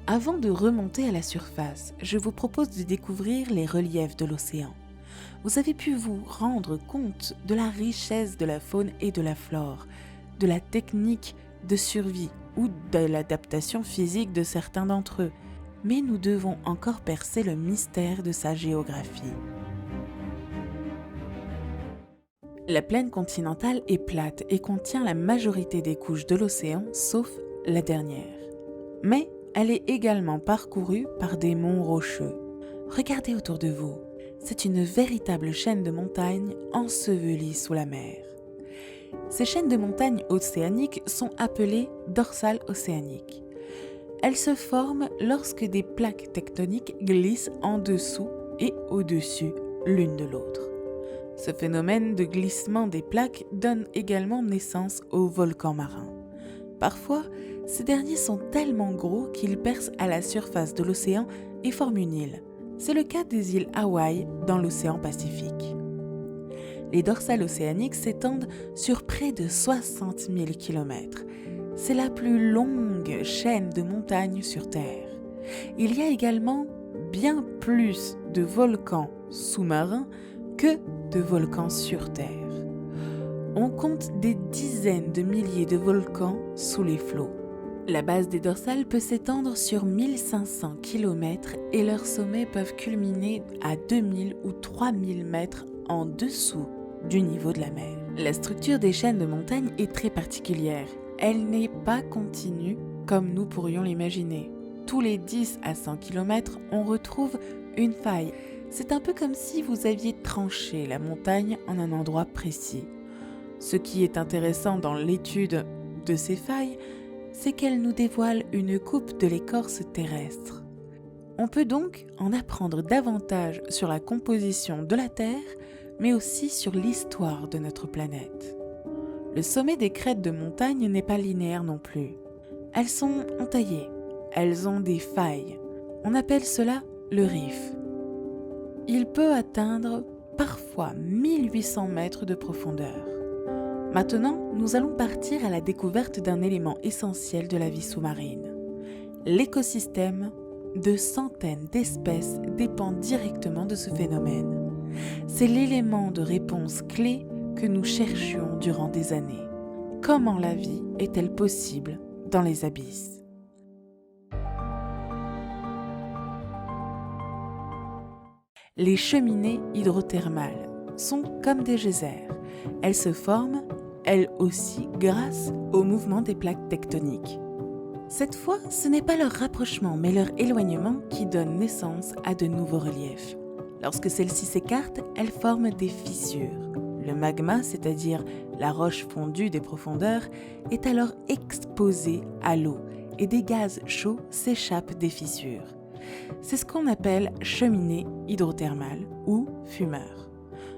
Avant de remonter à la surface, je vous propose de découvrir les reliefs de l'océan. Vous avez pu vous rendre compte de la richesse de la faune et de la flore, de la technique de survie ou de l'adaptation physique de certains d'entre eux, mais nous devons encore percer le mystère de sa géographie. La plaine continentale est plate et contient la majorité des couches de l'océan, sauf la dernière. Mais elle est également parcourue par des monts rocheux. Regardez autour de vous, c'est une véritable chaîne de montagnes ensevelie sous la mer. Ces chaînes de montagnes océaniques sont appelées dorsales océaniques. Elles se forment lorsque des plaques tectoniques glissent en dessous et au-dessus l'une de l'autre. Ce phénomène de glissement des plaques donne également naissance aux volcans marins. Parfois, ces derniers sont tellement gros qu'ils percent à la surface de l'océan et forment une île. C'est le cas des îles Hawaï dans l'océan Pacifique. Les dorsales océaniques s'étendent sur près de 60 000 km. C'est la plus longue chaîne de montagnes sur Terre. Il y a également bien plus de volcans sous-marins que de volcans sur Terre. On compte des dizaines de milliers de volcans sous les flots. La base des dorsales peut s'étendre sur 1500 km et leurs sommets peuvent culminer à 2000 ou 3000 mètres en dessous du niveau de la mer. La structure des chaînes de montagnes est très particulière. Elle n'est pas continue comme nous pourrions l'imaginer. Tous les 10 à 100 km, on retrouve une faille. C'est un peu comme si vous aviez tranché la montagne en un endroit précis. Ce qui est intéressant dans l'étude de ces failles, c'est qu'elles nous dévoilent une coupe de l'écorce terrestre. On peut donc en apprendre davantage sur la composition de la Terre, mais aussi sur l'histoire de notre planète. Le sommet des crêtes de montagne n'est pas linéaire non plus. Elles sont entaillées, elles ont des failles. On appelle cela le riff. Il peut atteindre parfois 1800 mètres de profondeur. Maintenant, nous allons partir à la découverte d'un élément essentiel de la vie sous-marine. L'écosystème de centaines d'espèces dépend directement de ce phénomène. C'est l'élément de réponse clé que nous cherchions durant des années. Comment la vie est-elle possible dans les abysses ? Les cheminées hydrothermales sont comme des geysers. Elles se forment, elles aussi, grâce au mouvement des plaques tectoniques. Cette fois, ce n'est pas leur rapprochement, mais leur éloignement qui donne naissance à de nouveaux reliefs. Lorsque celles-ci s'écartent, elles forment des fissures. Le magma, c'est-à-dire la roche fondue des profondeurs, est alors exposé à l'eau et des gaz chauds s'échappent des fissures. c'est ce qu'on appelle cheminée hydrothermale ou fumeurs.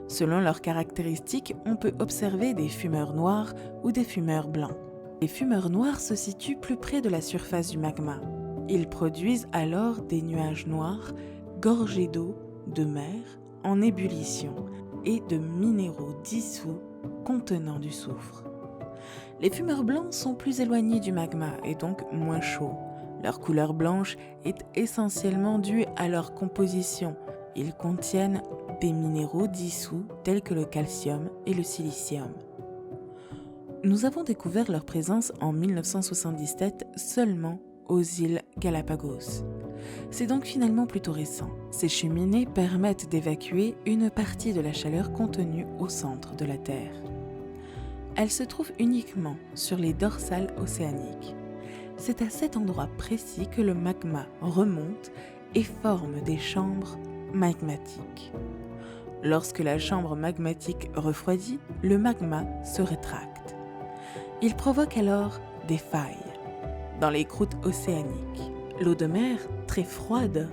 Selon leurs caractéristiques, on peut observer des fumeurs noirs ou des fumeurs blancs. Les fumeurs noirs se situent plus près de la surface du magma. Ils produisent alors des nuages noirs gorgés d'eau, de mer, en ébullition et de minéraux dissous contenant du soufre. Les fumeurs blancs sont plus éloignés du magma et donc moins chauds. Leur couleur blanche est essentiellement due à leur composition. Ils contiennent des minéraux dissous tels que le calcium et le silicium. Nous avons découvert leur présence en 1977 seulement aux îles Galapagos. C'est donc finalement plutôt récent. Ces cheminées permettent d'évacuer une partie de la chaleur contenue au centre de la Terre. Elles se trouvent uniquement sur les dorsales océaniques. C'est à cet endroit précis que le magma remonte et forme des chambres magmatiques. Lorsque la chambre magmatique refroidit, le magma se rétracte. Il provoque alors des failles dans les croûtes océaniques. L'eau de mer, très froide,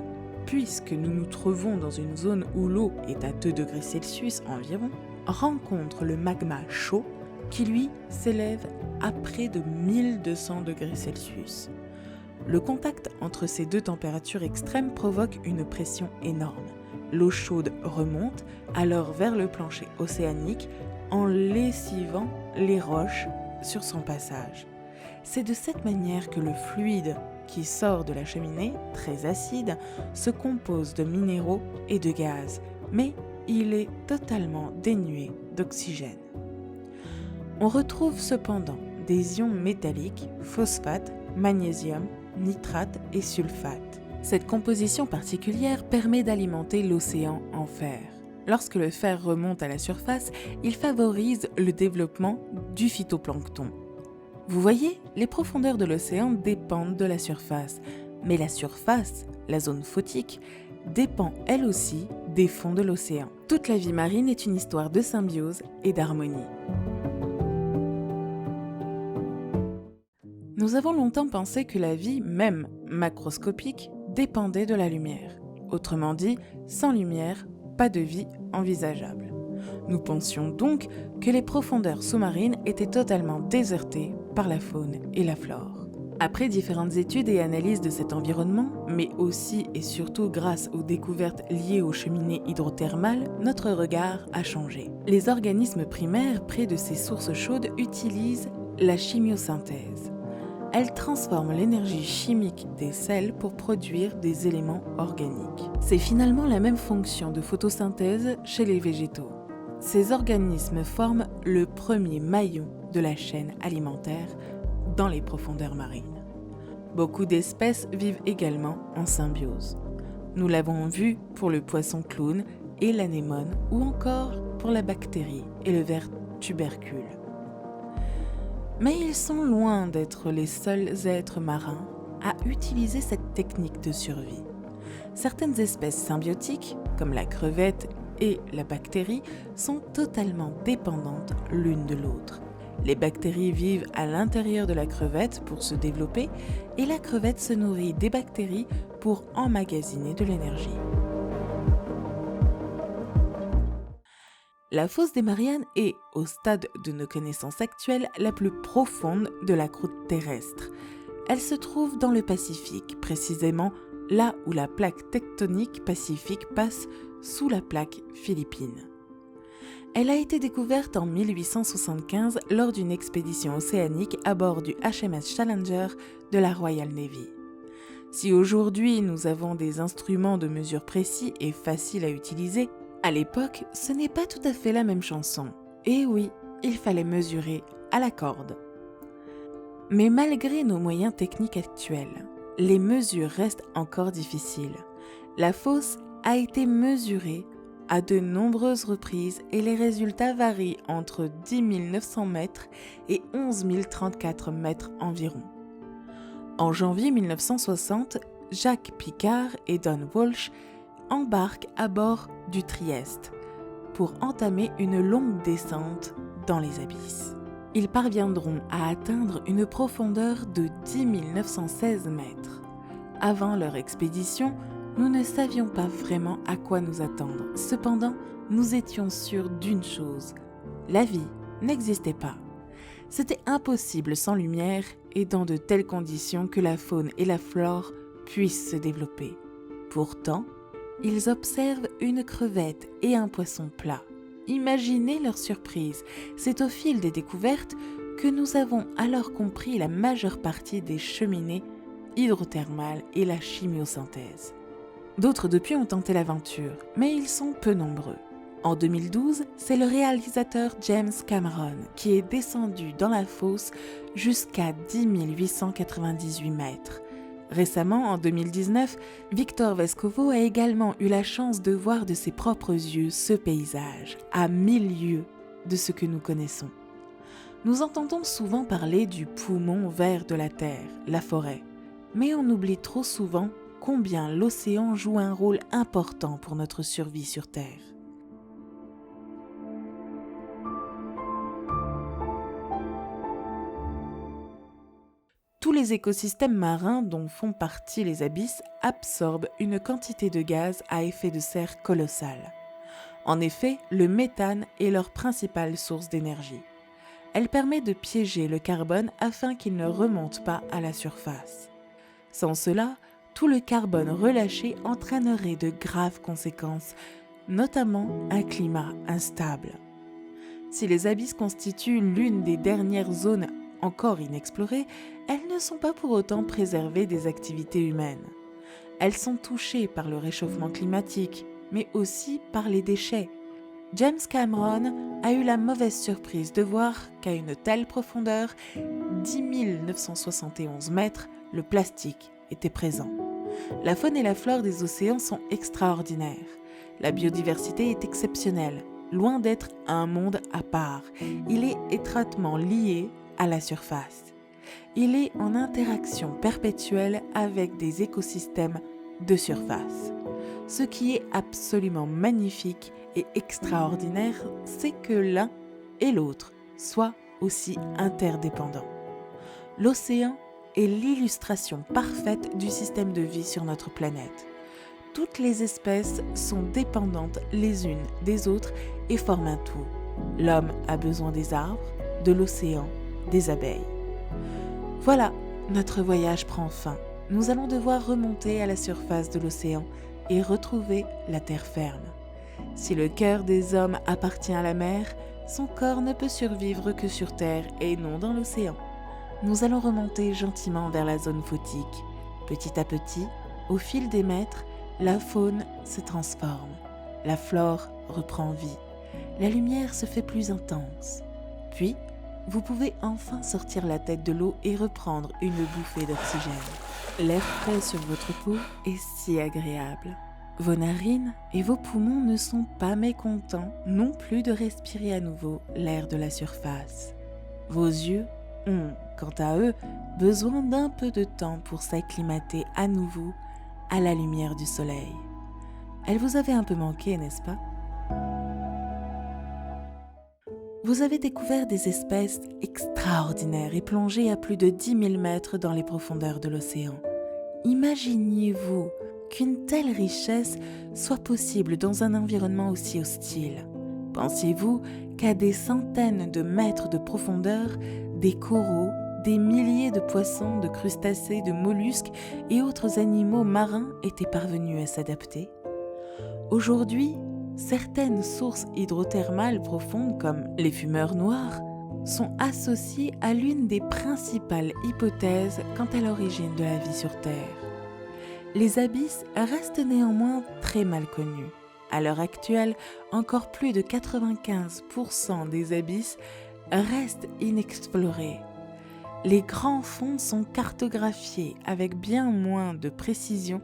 puisque nous nous trouvons dans une zone où l'eau est à 2 degrés Celsius environ, rencontre le magma chaud qui lui s'élève à près de 1200 degrés Celsius. Le contact entre ces deux températures extrêmes provoque une pression énorme. L'eau chaude remonte alors vers le plancher océanique en lessivant les roches sur son passage. C'est de cette manière que le fluide qui sort de la cheminée, très acide, se compose de minéraux et de gaz, mais il est totalement dénué d'oxygène. On retrouve cependant des ions métalliques, phosphate, magnésium, nitrate et sulfate. Cette composition particulière permet d'alimenter l'océan en fer. Lorsque le fer remonte à la surface, il favorise le développement du phytoplancton. Vous voyez, les profondeurs de l'océan dépendent de la surface, mais la surface, la zone photique, dépend elle aussi des fonds de l'océan. Toute la vie marine est une histoire de symbiose et d'harmonie. Nous avons longtemps pensé que la vie, même macroscopique, dépendait de la lumière. Autrement dit, sans lumière, pas de vie envisageable. Nous pensions donc que les profondeurs sous-marines étaient totalement désertées par la faune et la flore. Après différentes études et analyses de cet environnement, mais aussi et surtout grâce aux découvertes liées aux cheminées hydrothermales, notre regard a changé. Les organismes primaires près de ces sources chaudes utilisent la chimiosynthèse. Elle transforme l'énergie chimique des sels pour produire des éléments organiques. C'est finalement la même fonction de photosynthèse chez les végétaux. Ces organismes forment le premier maillon de la chaîne alimentaire dans les profondeurs marines. Beaucoup d'espèces vivent également en symbiose. Nous l'avons vu pour le poisson clown et l'anémone ou encore pour la bactérie et le ver tubercule. Mais ils sont loin d'être les seuls êtres marins à utiliser cette technique de survie. Certaines espèces symbiotiques, comme la crevette et la bactérie, sont totalement dépendantes l'une de l'autre. Les bactéries vivent à l'intérieur de la crevette pour se développer et la crevette se nourrit des bactéries pour emmagasiner de l'énergie. La fosse des Mariannes est, au stade de nos connaissances actuelles, la plus profonde de la croûte terrestre. Elle se trouve dans le Pacifique, précisément là où la plaque tectonique pacifique passe sous la plaque philippine. Elle a été découverte en 1875 lors d'une expédition océanique à bord du HMS Challenger de la Royal Navy. Si aujourd'hui nous avons des instruments de mesure précis et faciles à utiliser, à l'époque, ce n'est pas tout à fait la même chanson. Et oui, il fallait mesurer à la corde. Mais malgré nos moyens techniques actuels, les mesures restent encore difficiles. La fosse a été mesurée à de nombreuses reprises et les résultats varient entre 10 900 mètres et 11 034 mètres environ. En janvier 1960, Jacques Piccard et Don Walsh embarquent à bord du Trieste pour entamer une longue descente dans les abysses. Ils parviendront à atteindre une profondeur de 10 916 mètres. Avant leur expédition, Nous ne savions pas vraiment à quoi nous attendre. Cependant, nous étions sûrs d'une chose. La vie n'existait pas. C'était impossible sans lumière et dans de telles conditions que la faune et la flore puissent se développer. Pourtant, ils observent une crevette et un poisson plat. Imaginez leur surprise. C'est au fil des découvertes que nous avons alors compris la majeure partie des cheminées hydrothermales et la chimiosynthèse. D'autres depuis ont tenté l'aventure, mais ils sont peu nombreux. En 2012, c'est le réalisateur James Cameron qui est descendu dans la fosse jusqu'à 10 898 mètres. Récemment, en 2019, Victor Vescovo a également eu la chance de voir de ses propres yeux ce paysage, à 1000 lieues de ce que nous connaissons. Nous entendons souvent parler du poumon vert de la Terre, la forêt, mais on oublie trop souvent combien l'océan joue un rôle important pour notre survie sur Terre. Tous les écosystèmes marins dont font partie les abysses absorbent une quantité de gaz à effet de serre colossale. En effet, le méthane est leur principale source d'énergie. Elle permet de piéger le carbone afin qu'il ne remonte pas à la surface. Sans cela, tout le carbone relâché entraînerait de graves conséquences, notamment un climat instable. Si les abysses constituent l'une des dernières zones encore inexplorées, elles ne sont pas pour autant préservées des activités humaines. Elles sont touchées par le réchauffement climatique, mais aussi par les déchets. James Cameron a eu la mauvaise surprise de voir qu'à une telle profondeur, 10 971 mètres, le plastique était présent. La faune et la flore des océans sont extraordinaires. La biodiversité est exceptionnelle, loin d'être un monde à part. Il est étroitement lié à la surface. Il est en interaction perpétuelle avec des écosystèmes de surface. Ce qui est absolument magnifique et extraordinaire, c'est que l'un et l'autre soient aussi interdépendants. L'océan est l'illustration parfaite du système de vie sur notre planète. Toutes les espèces sont dépendantes les unes des autres et forment un tout. L'homme a besoin des arbres, de l'océan, des abeilles. Voilà, notre voyage prend fin. Nous allons devoir remonter à la surface de l'océan et retrouver la terre ferme. Si le cœur des hommes appartient à la mer, son corps ne peut survivre que sur terre et non dans l'océan. Nous allons remonter gentiment vers la zone photique. Petit à petit, au fil des mètres, la faune se transforme. La flore reprend vie. La lumière se fait plus intense. Puis, vous pouvez enfin sortir la tête de l'eau et reprendre une bouffée d'oxygène. L'air frais sur votre peau est si agréable. Vos narines et vos poumons ne sont pas mécontents non plus de respirer à nouveau l'air de la surface. Vos yeux ont, quant à eux, besoin d'un peu de temps pour s'acclimater à nouveau à la lumière du soleil. Elle vous avait un peu manqué, n'est-ce pas ? Vous avez découvert des espèces extraordinaires et plongé à plus de 10 000 mètres dans les profondeurs de l'océan. Imaginiez-vous qu'une telle richesse soit possible dans un environnement aussi hostile. Pensiez-vous qu'à des centaines de mètres de profondeur, des coraux, des milliers de poissons, de crustacés, de mollusques et autres animaux marins étaient parvenus à s'adapter ? Aujourd'hui, certaines sources hydrothermales profondes, comme les fumeurs noirs, sont associées à l'une des principales hypothèses quant à l'origine de la vie sur Terre. Les abysses restent néanmoins très mal connus. À l'heure actuelle, encore plus de 95% des abysses restent inexplorés. Les grands fonds sont cartographiés avec bien moins de précision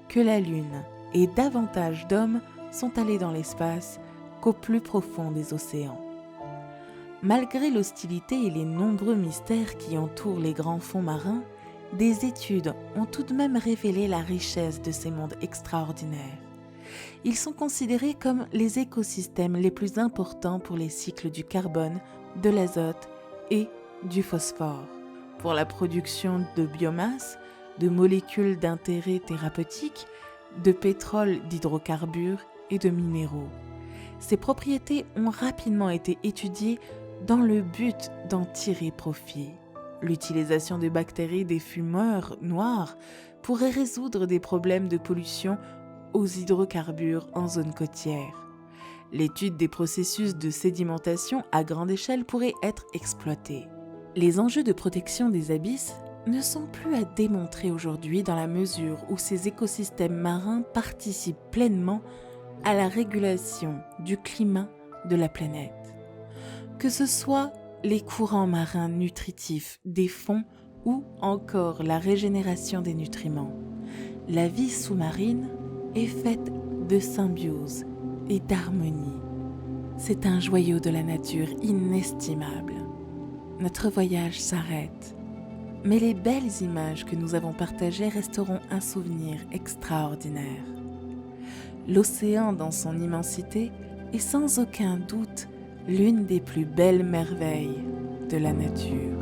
que la Lune et davantage d'hommes sont allés dans l'espace qu'au plus profond des océans. Malgré l'hostilité et les nombreux mystères qui entourent les grands fonds marins, des études ont tout de même révélé la richesse de ces mondes extraordinaires. Ils sont considérés comme les écosystèmes les plus importants pour les cycles du carbone, de l'azote et du phosphore, pour la production de biomasse, de molécules d'intérêt thérapeutique, de pétrole, d'hydrocarbures et de minéraux. Ces propriétés ont rapidement été étudiées dans le but d'en tirer profit. L'utilisation de bactéries des fumeurs noirs pourrait résoudre des problèmes de pollution aux hydrocarbures en zone côtière. L'étude des processus de sédimentation à grande échelle pourrait être exploitée. Les enjeux de protection des abysses ne sont plus à démontrer aujourd'hui dans la mesure où ces écosystèmes marins participent pleinement à la régulation du climat de la planète. Que ce soit les courants marins nutritifs des fonds ou encore la régénération des nutriments, la vie sous-marine est faite de symbiose et d'harmonie. C'est un joyau de la nature inestimable. Notre voyage s'arrête, mais les belles images que nous avons partagées resteront un souvenir extraordinaire. L'océan dans son immensité est sans aucun doute l'une des plus belles merveilles de la nature.